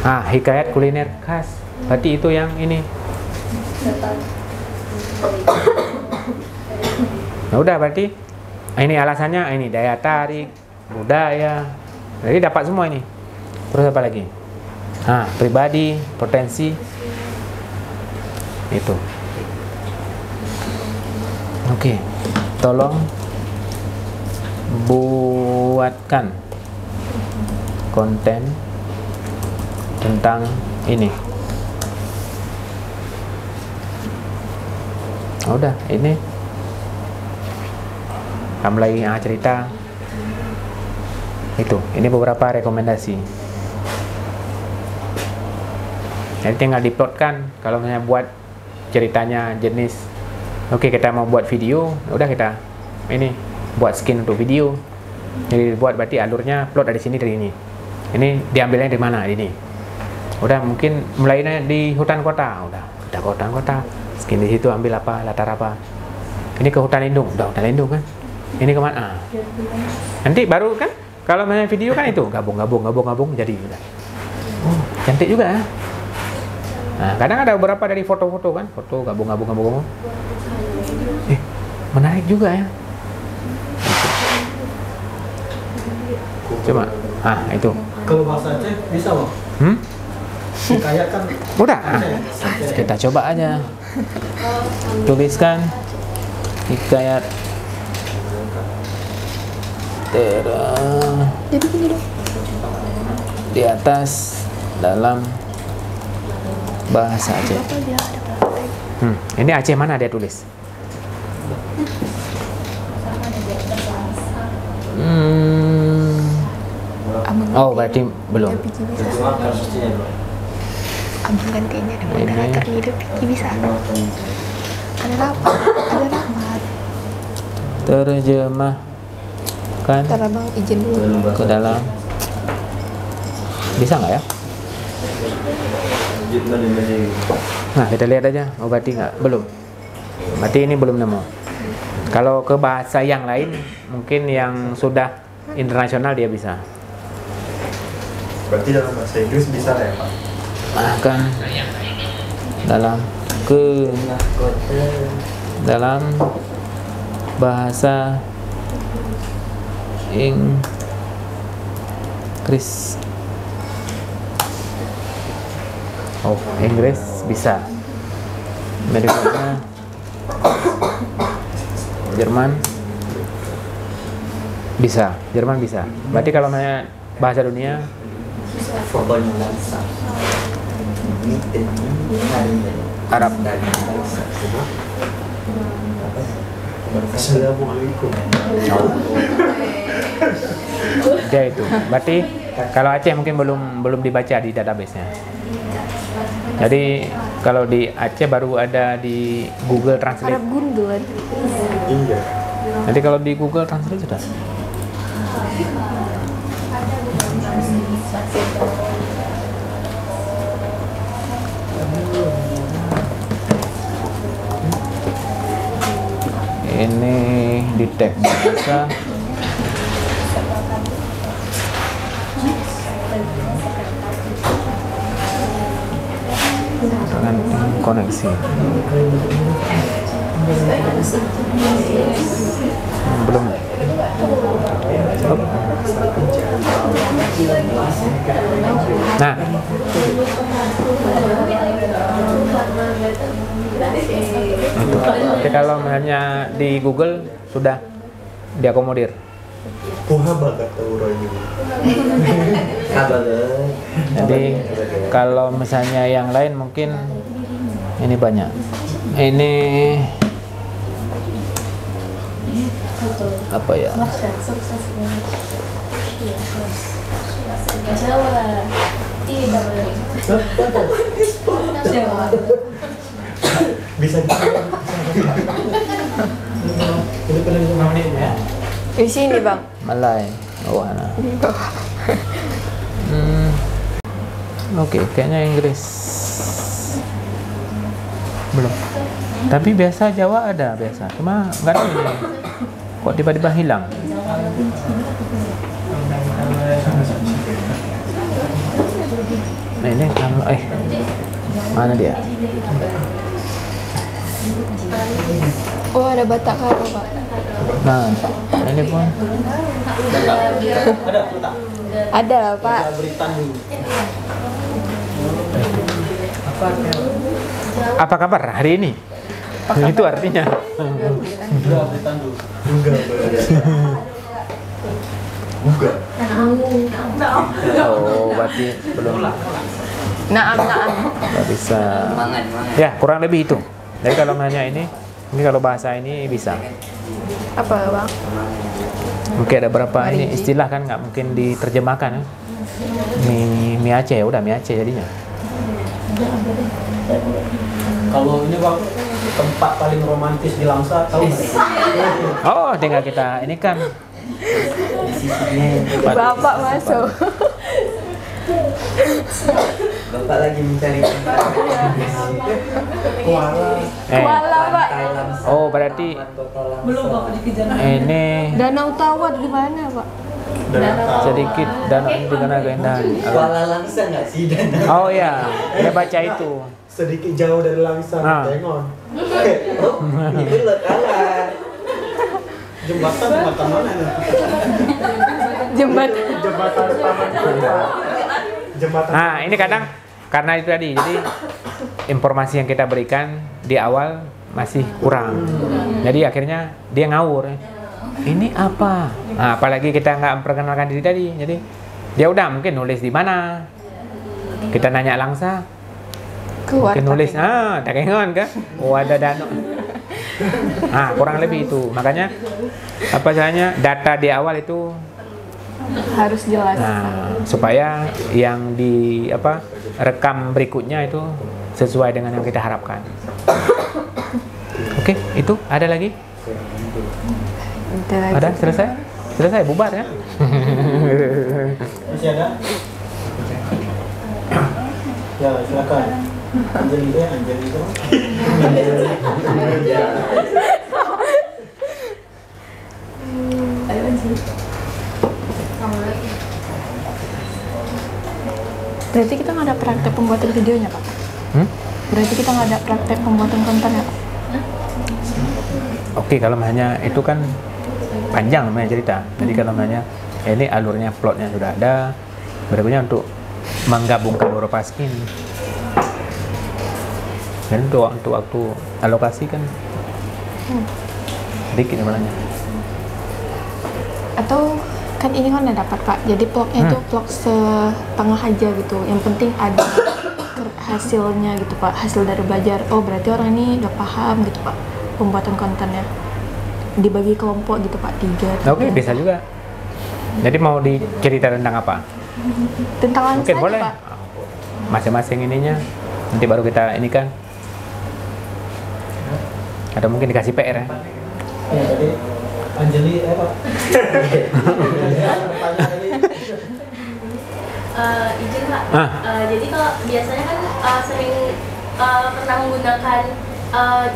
Hikayat kuliner khas. Berarti itu yang ini. Nah, udah berarti ini alasannya, ini daya tarik, budaya. Jadi dapat semua ini. Terus apa lagi? Pribadi, potensi. Itu. Oke. Tolong buatkan konten tentang ini. Udah, ini mulai cerita. Itu, ini beberapa rekomendasi. Jadi tinggal diplotkan. Kalau misalnya buat ceritanya jenis, oke, kita mau buat video, udah kita ini buat skin untuk video. Jadi buat berarti alurnya plot dari sini, dari ini. Ini diambilnya dari mana? Ini. Udah mungkin mulainya di hutan kota, udah hutan kota. Skin di situ ambil apa, latar apa. Ini ke hutan lindung, udah hutan lindung kan. Ini kemana? Nanti baru kan, kalau main video kan itu gabung jadi udah. Oh, cantik juga ya. Nah, kadang ada beberapa dari foto-foto kan, foto gabung. Menarik juga ya. Coba, itu. Kalau bahasa Aceh bisa loh. Kayak kan. Udah, kita coba aja. Tuliskan hikayat Jadi gini dong. di atas dalam bahasa Aceh. Ini Aceh mana dia tulis? Oh, berarti belum. Abang gantinya ada moderator nih, Piki bisa. Ada rapat. Terjemahkan. Ntar abang izin dulu. Ke dalam. Bisa nggak ya? Nah, kita lihat aja. Oh, berarti nggak? Belum. Berarti ini belum nemu. Kalau ke bahasa yang lain, mungkin yang sudah internasional dia bisa. Berarti dalam bahasa Inggris bisa ya Pak? Bahkan dalam bahasa Inggris. Oh, Inggris bisa. Berikutnya Jerman bisa. Berarti kalau nanya bahasa dunia Arab. Assalamualaikum. Dia itu. Berarti kalau Aceh mungkin belum dibaca di database-nya. Jadi kalau di Aceh baru ada di Google Translate. Arab gundul. Iya. Nanti kalau di Google Translate sudah. Ini di tab bahasa. Dengan koneksi. Belum. Nah, itu. Tapi kalau misalnya di Google sudah diakomodir. Jadi kalau misalnya yang lain mungkin ini banyak. Ini apa ya? Bisa. Di sini bang. Malay. Oh, nah. Oke, kayaknya Inggris belum. Tapi biasa Jawa ada biasa. Cuma nggak tahu ini. Kok tiba-tiba hilang? Nah, ini kalau mana dia? Oh, ada Batak Karo pak. Nah, ini pun Ada lah pak. apa kabar hari ini? Itu artinya. Enggak. Oh, berarti belum. Naam. Nggak bisa. Semangat. Ya, kurang lebih itu. Jadi kalau nanya ini kalau bahasa ini bisa. Apa bang? Mungkin ada berapa ini istilah kan nggak mungkin diterjemahkan ya. Mie Aceh ya udah mie Aceh jadinya. Kalau ini bang, tempat paling romantis di Langsa tahu nggak? Oh, tinggal kita ini kan. Bapak masuk. Bapak lagi mencari tempat. Kuala pak. Oh, berarti Belum Bapak dikejar. ini Danau Tawar gimana pak? sedikit danau ini dengan agak indah. Kuala Langsa nggak sih dan Oh ya, dia baca itu. Sedikit jauh dari Langsa, Ah. Tengon. itu lo kalah. Jembatan mana ini? Jembatan. Jembatan Taman Kota. Jembatan. Nah, ini kadang karena itu tadi. Jadi informasi yang kita berikan di awal masih kurang. Jadi akhirnya dia ngawur. Ini apa? Nah, apalagi kita nggak memperkenalkan diri tadi. Jadi dia udah mungkin nulis di mana. Kita nanya Langsa, Keluar. mungkin nulis, Takengon kan? Oh ada danau. Nah, kurang lebih itu. Makanya apa istilahnya data di awal itu Harus jelas. nah, supaya yang di rekam berikutnya itu sesuai dengan yang kita harapkan. Oke, itu ada lagi? Ada? Selesai? Selesai, bubar ya? Masih ada? Ya silakan. Anjali itu. Berarti kita nggak ada praktek pembuatan videonya pak? Berarti kita nggak ada praktek pembuatan kontennya pak? Oke, kalau hanya itu kan panjang namanya cerita. Jadi kalau hanya ini alurnya, plotnya sudah ada. Berikutnya untuk menggabungkan beberapa skin. Dan untuk waktu alokasi kan sedikit sebenarnya. Atau kan ini kan udah dapat pak, jadi vlognya itu vlog setengah aja gitu. Yang penting ada hasilnya gitu pak, hasil dari belajar. Oh berarti orang ini udah paham gitu pak pembuatan kontennya. Dibagi kelompok gitu pak, 3. Oke, bisa juga. Jadi mau dicerita tentang apa? Tentang Langsa Mungkin aja, boleh. pak. Masing-masing ininya. Nanti baru kita ini kan. Atau mungkin dikasih PR ya. Ya tadi Anjali apa? Izin pak. Jadi kalau biasanya kan sering pernah menggunakan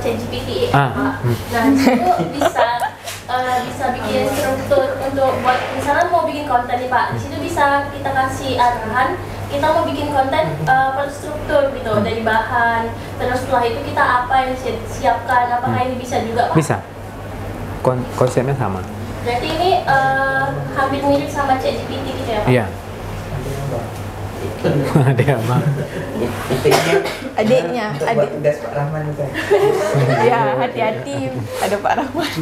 ChatGPT pak. Nah itu bisa bikin struktur untuk buat misalnya mau bikin konten nih pak. Di situ bisa kita kasih arahan. Kita mau bikin konten per struktur gitu dari bahan. Terus setelah itu kita apa yang siapkan? Apakah ini bisa juga pak? Bisa. Konsepnya sama. Berarti ini hampir mirip sama ChatGPT gitu ya pak? Iya. Ada apa? Adiknya, adik. tugas Pak Rahman itu. Ya hati-hati, ada Pak Rahman.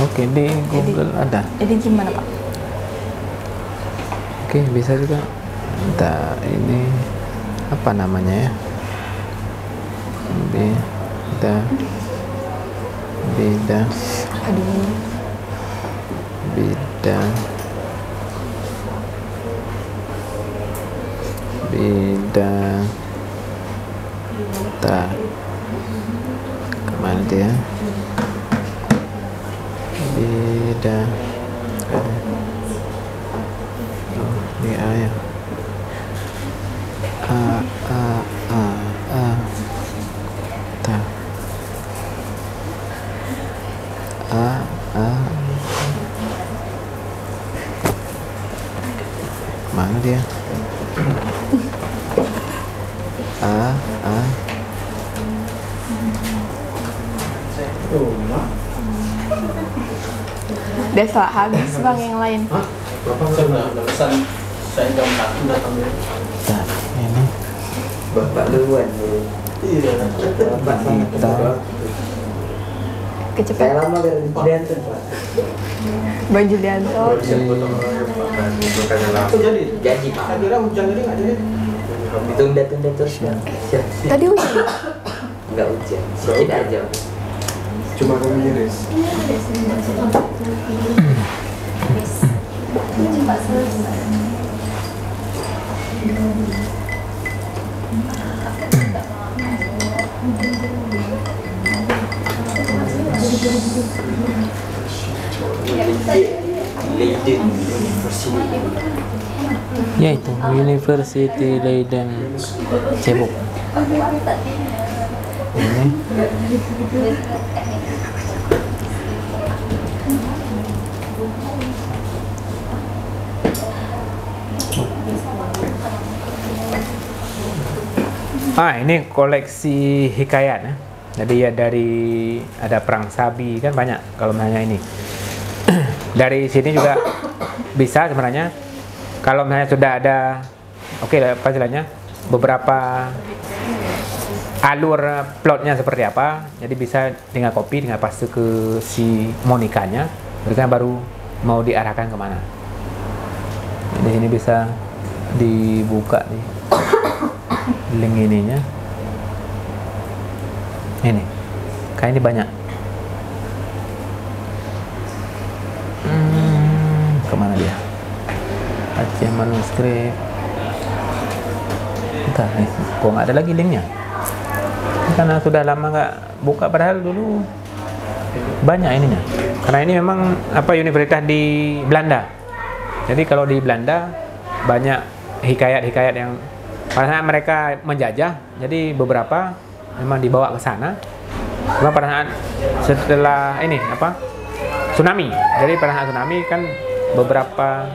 Oke, di Google ada. Jadi gimana pak? Oke, bisa juga. Entah ini apa namanya ya? Beda. Aduh. Kemana dia? Beda. Oh, ini A ya. Mana dia? Udah salah habis bang yang lain. Saya udah pesan. Saya jam 1 datang dulu. Nah, ini Bapak duluan dulu. Iya. Bapak sama kita Saya Kecepatan. lama dari Julianto Pak. Bang Julianto. Itu jadi. Janji Pak. Saya kira hujan jadi nggak jadi. Ditunda-tunda terus Pak. Siap. Tadi hujan. Enggak hujan. Sedikit aja. Cuma mengiris. Cepat selesai. Ya itu University Leiden Cebok. Ini ini koleksi hikayat ya. Jadi ya dari ada perang Sabi kan banyak kalau misalnya ini. Dari sini juga bisa sebenarnya kalau misalnya sudah ada apa istilahnya beberapa alur plotnya seperti apa, jadi bisa tinggal copy tinggal paste ke si Monikanya, mereka baru mau diarahkan kemana. Di sini bisa dibuka nih link ininya. Ini kayak ini banyak. Kemana dia? Aceh manuskrip. Entah nih, kok nggak ada lagi linknya? Karena sudah lama nggak buka, padahal dulu banyak ininya. Karena ini memang universitas di Belanda. Jadi kalau di Belanda banyak hikayat-hikayat yang pada saat mereka menjajah, jadi beberapa memang dibawa ke sana. Cuma pada saat setelah ini tsunami. Jadi pada saat tsunami kan beberapa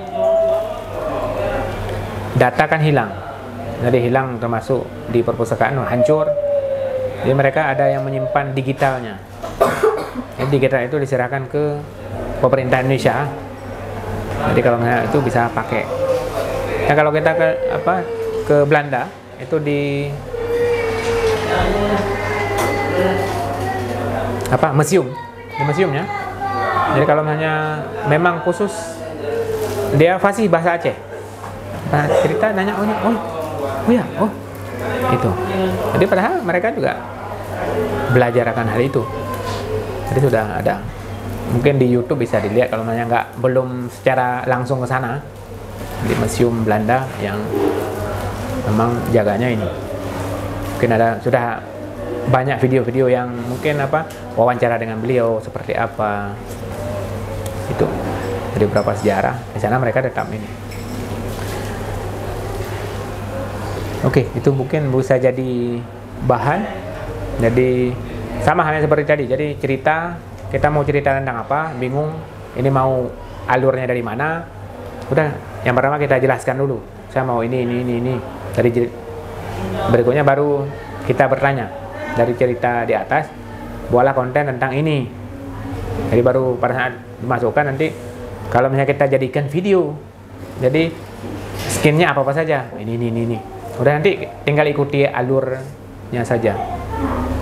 data kan hilang. Jadi hilang termasuk di perpustakaan hancur. Jadi mereka ada yang menyimpan digitalnya. Jadi digital itu diserahkan ke pemerintah Indonesia. Jadi kalau itu bisa pakai. Nah kalau kita ke Belanda itu di museum, di museumnya. Jadi kalau misalnya memang khusus dia fasih bahasa Aceh, nah, cerita nanya itu. Jadi padahal mereka juga belajar akan hal itu. Jadi sudah ada. Mungkin di YouTube bisa dilihat kalau misalnya belum secara langsung ke sana di museum Belanda yang memang jaganya ini. Mungkin sudah banyak video-video yang mungkin wawancara dengan beliau seperti apa itu, dari beberapa sejarah di sana mereka tetap ini. Oke, itu mungkin bisa jadi bahan. Jadi sama halnya seperti tadi. Jadi cerita, kita mau cerita tentang apa, bingung ini mau alurnya dari mana, udah yang pertama kita jelaskan dulu, saya mau ini. Dari berikutnya baru kita bertanya dari cerita di atas, buatlah konten tentang ini. Jadi baru pada saat dimasukkan nanti kalau misalnya kita jadikan video, jadi skinnya apa saja, ini. Udah nanti tinggal ikuti alurnya saja.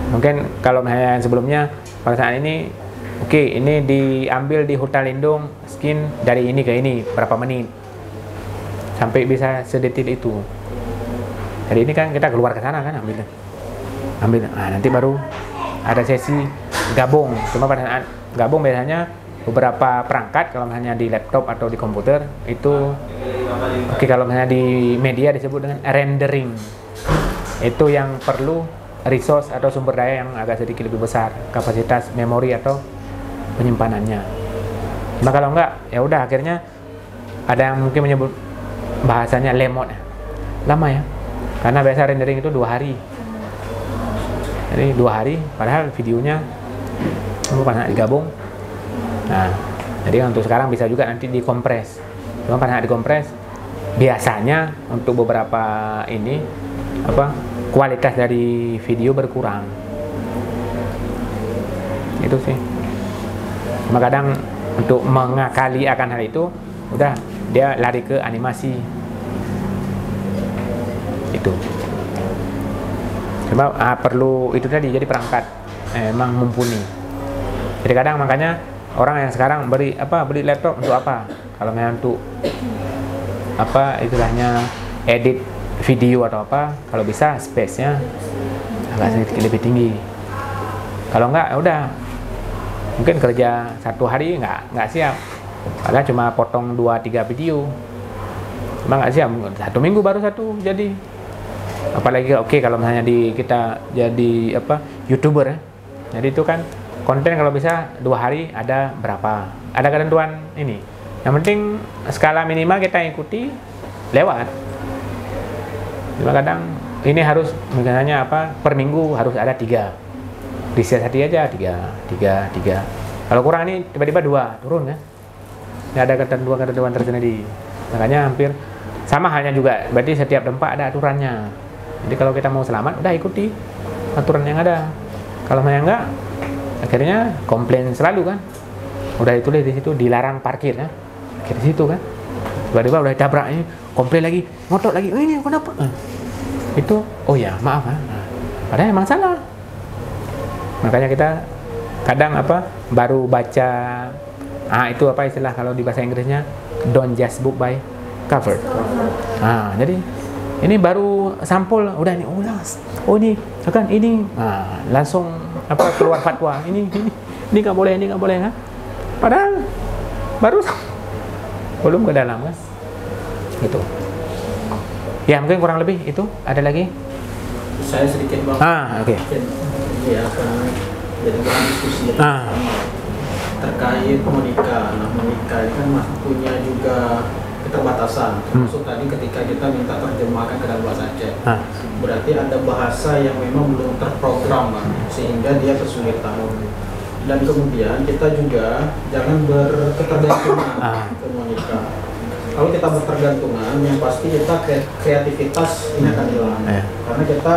Mungkin kalau misalnya sebelumnya pada saat ini, ini diambil di Hutan Lindung, skin dari ini ke ini berapa menit, sampai bisa sedetil itu. Jadi ini kan kita keluar ke sana kan ambil. Nah, nanti baru ada sesi gabung. Cuma pada saat gabung biasanya beberapa perangkat, kalau misalnya di laptop atau di komputer itu kalau misalnya di media disebut dengan rendering. Itu yang perlu resource atau sumber daya yang agak sedikit lebih besar, kapasitas memori atau penyimpanannya. Cuma kalau enggak, ya udah akhirnya ada yang mungkin menyebut bahasanya lemot. Lama ya. Karena biasa rendering itu 2 hari. Jadi 2 hari, padahal videonya pada saat digabung. Nah, jadi untuk sekarang bisa juga nanti dikompres. Cuma pada saat dikompres, biasanya untuk beberapa ini kualitas dari video berkurang. Itu sih. Cuma kadang untuk mengakali akan hal itu, udah dia lari ke animasi. Itu. Cuma perlu itu tadi, jadi perangkat emang mumpuni. Jadi kadang makanya orang yang sekarang beli laptop untuk apa? Kalau memang untuk istilahnya edit video atau apa, kalau bisa space-nya agak sedikit lebih tinggi. Kalau enggak, ya udah Mungkin kerja 1 hari nggak siap. Padahal cuma potong 2-3 video. Cuma nggak siap, 1 minggu baru satu jadi. Apalagi kalau misalnya kita jadi YouTuber ya. Jadi itu kan konten kalau bisa 2 hari ada berapa. Ada ketentuan ini. Yang penting skala minimal kita ikuti lewat. Cuma kadang ini harus misalnya per minggu harus ada 3. Disiasati aja 3. Kalau kurang ini tiba-tiba 2 turun kan. Ini ada ketentuan tersendiri. Makanya hampir sama halnya juga. Berarti setiap tempat ada aturannya. Jadi kalau kita mau selamat udah ikuti aturan yang ada. Kalau enggak akhirnya komplain selalu kan. Udah ditulis di situ dilarang parkir ya. Akhirnya di situ kan. Tiba-tiba udah tabrak ini, komplain lagi, ngotot lagi. Ini kenapa? Itu oh ya, maaf ya. Padahal emang salah. Makanya kita kadang baru baca itu istilah kalau di bahasa Inggrisnya don't judge book by cover. Jadi ini baru sampul udah nih ini kan ini langsung keluar fatwa ini nggak boleh kan. Padahal baru belum ke dalam kan. Gitu. Ya mungkin kurang lebih itu. Ada lagi? Saya sedikit bang. Oke. Ya, jadi bahan diskusi terkait menikah. Nah, menikah ini kan masih punya juga keterbatasan. Termasuk tadi ketika kita minta terjemahkan ke dalam bahasa Aceh. Berarti ada bahasa yang memang belum terprogram, Bang, sehingga dia kesulitan. Dan kemudian kita juga jangan berketergantungan ke menikah. Kalau kita bertergantungan, yang pasti kita kreativitas ini akan hilang. Karena kita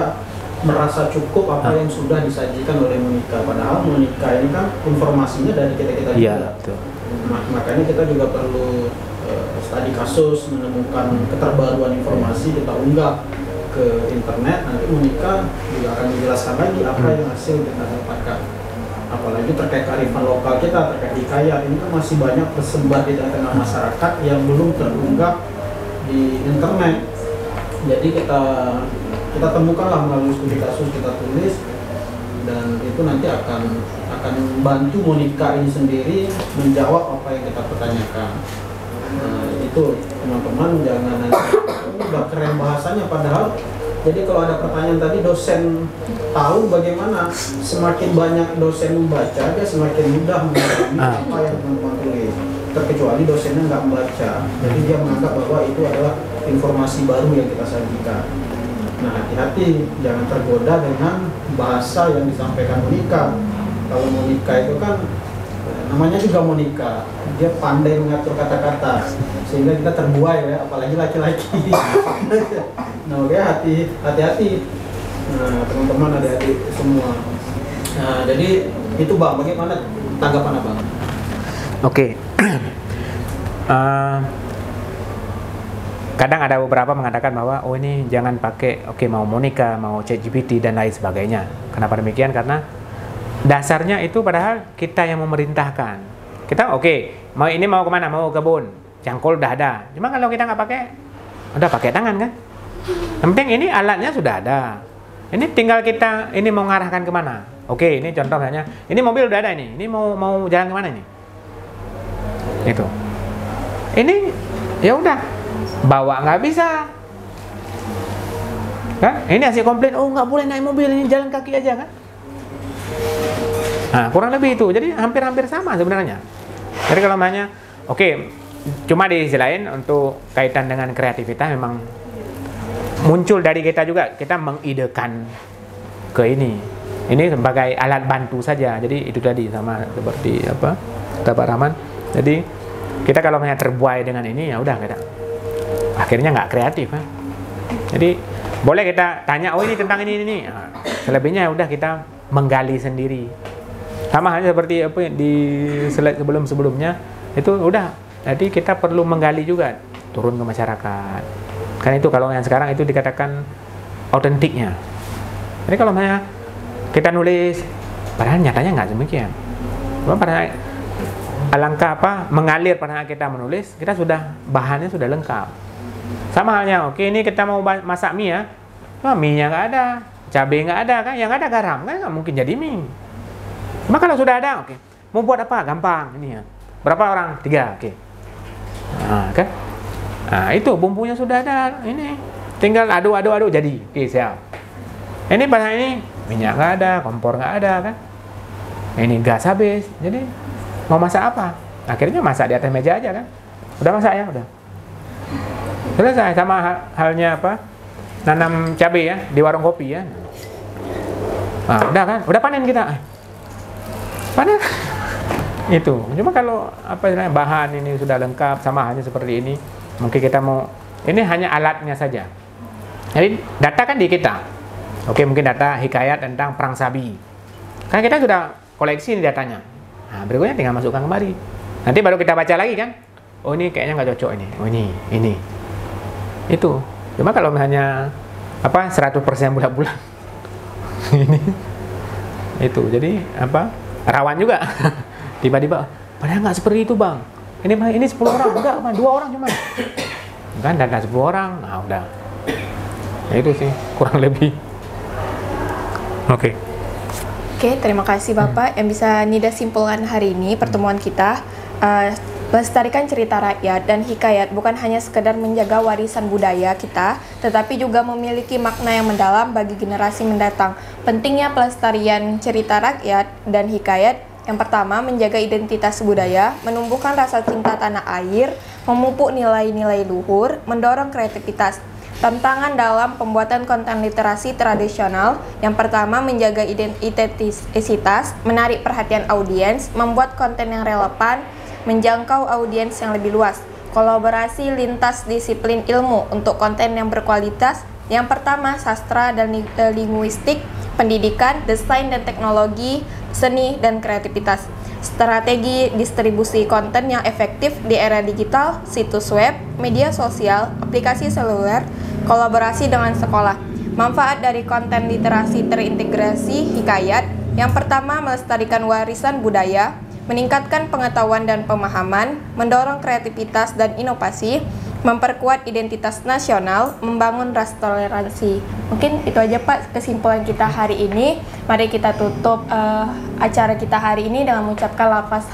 merasa cukup apa yang sudah disajikan oleh menikah. Padahal menikah ini kan informasinya dari kita juga. Makanya kita juga perlu studi kasus, menemukan keterbaruan informasi, kita unggah ke internet. Nanti menikah juga akan dijelaskan lagi apa yang hasil kita dapatkan. Apalagi terkait kearifan lokal kita, terkait hikayat ini kan masih banyak tersebar di tengah masyarakat yang belum terunggah di internet. Jadi kita temukanlah melalui studi kasus, kita tulis, dan itu nanti akan membantu Monika ini sendiri menjawab apa yang kita pertanyakan. Itu teman-teman jangan nanti udah keren bahasanya, padahal jadi kalau ada pertanyaan tadi dosen tahu bagaimana, semakin banyak dosen membaca dia semakin mudah memahami apa yang teman-teman tulis. Terkecuali dosennya nggak membaca, jadi dia menganggap bahwa itu adalah informasi baru yang kita sajikan. Nah, hati-hati jangan tergoda dengan bahasa yang disampaikan Monika. Kalau Monika itu kan namanya juga Monika, dia pandai mengatur kata-kata sehingga kita terbuai ya, apalagi laki-laki. Nah, oke, hati-hati. Nah, teman-teman hati-hati semua. Nah, jadi itu Bang, bagaimana tanggapan Abang? Oke. Kadang ada beberapa mengatakan bahwa ini jangan pakai mau Monika, mau ChatGPT dan lain sebagainya. Kenapa demikian? Karena dasarnya itu padahal kita yang memerintahkan. Kita mau kemana? Mau kebun, jangkol udah ada. Cuma kalau kita nggak pakai, udah pakai tangan kan? Yang penting ini alatnya sudah ada. Ini tinggal kita ini mau ngarahkan kemana? Ini contoh misalnya, ini mobil udah ada ini mau jalan kemana ini? Itu. Ini ya udah. Bawa nggak bisa kan? Ini hasil komplain, nggak boleh naik mobil, ini jalan kaki aja kan? Nah, kurang lebih itu. Jadi hampir-hampir sama sebenarnya. Jadi kalau namanya cuma di sisi lain untuk kaitan dengan kreativitas memang muncul dari kita juga, kita mengidekan ke ini sebagai alat bantu saja. Jadi itu tadi sama seperti kata Pak Rahman. Jadi kita kalau hanya terbuai dengan ini ya udah kita akhirnya nggak kreatif kan? Jadi boleh kita tanya ini tentang ini. Selebihnya udah kita menggali sendiri. Sama halnya seperti di slide sebelumnya itu udah. Jadi kita perlu menggali juga, turun ke masyarakat. Karena itu kalau yang sekarang itu dikatakan autentiknya. Jadi kalau misalnya kita nulis, padahal nyatanya nggak demikian. Pada alangkah mengalir pada kita menulis, kita sudah bahannya sudah lengkap. Sama halnya, ini kita mau masak mie ya, mie-nya nggak ada, cabai nggak ada kan, yang ada garam kan nggak mungkin jadi mie. Cuma kalau sudah ada, mau buat apa? Gampang ini ya. Berapa orang? 3, oke. Nah, kan? Nah, itu bumbunya sudah ada. Ini tinggal aduk jadi. Oke, siap. Ini pada ini minyak nggak ada, kompor nggak ada kan? Ini gas habis. Jadi mau masak apa? Akhirnya masak di atas meja aja kan? Udah masak ya, udah. Selesai. Sama halnya apa? Nanam cabai ya di warung kopi ya. Nah, udah kan? Udah panen kita. Panen. Itu. Cuma kalau apa istilahnya bahan ini sudah lengkap sama halnya seperti ini, mungkin kita mau ini hanya alatnya saja. Jadi data kan di kita. Oke, mungkin data hikayat tentang perang Sabi. Kan kita sudah koleksi datanya. Nah, berikutnya tinggal masukkan kembali. Nanti baru kita baca lagi kan. Oh, ini kayaknya nggak cocok ini. Oh, ini. Itu. Cuma kalau misalnya apa 100% bulat-bulat. Ini. Itu. Jadi apa? Rawan juga. Tiba-tiba, padahal nggak seperti itu bang. Ini 10 orang, enggak bang, 2 orang cuma. Kan data 10 orang, nah udah. Ya, itu sih kurang lebih. Oke, terima kasih Bapak yang bisa Nida simpulkan hari ini pertemuan kita. Melestarikan cerita rakyat dan hikayat bukan hanya sekedar menjaga warisan budaya kita, tetapi juga memiliki makna yang mendalam bagi generasi mendatang. Pentingnya pelestarian cerita rakyat dan hikayat, yang pertama, menjaga identitas budaya, menumbuhkan rasa cinta tanah air, memupuk nilai-nilai luhur, mendorong kreativitas. Tantangan dalam pembuatan konten literasi tradisional, yang pertama menjaga identitas, menarik perhatian audiens, membuat konten yang relevan, menjangkau audiens yang lebih luas, kolaborasi lintas disiplin ilmu untuk konten yang berkualitas, yang pertama sastra dan linguistik, pendidikan, desain dan teknologi, seni dan kreativitas. Strategi distribusi konten yang efektif di era digital, situs web, media sosial, aplikasi seluler, kolaborasi dengan sekolah. Manfaat dari konten literasi terintegrasi hikayat, yang pertama melestarikan warisan budaya, meningkatkan pengetahuan dan pemahaman, mendorong kreativitas dan inovasi, memperkuat identitas nasional, membangun rasa toleransi. Mungkin itu aja Pak kesimpulan kita hari ini. Mari kita tutup acara kita hari ini dengan mengucapkan lafaz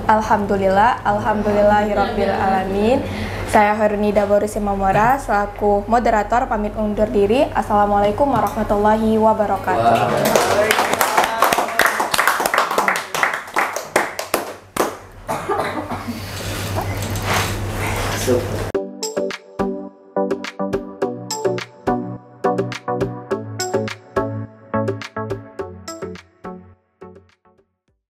alhamdulillah, alhamdulillahirabbil alamin. Saya Harunida Borusimamora selaku moderator pamit undur diri. Assalamualaikum warahmatullahi wabarakatuh. Super.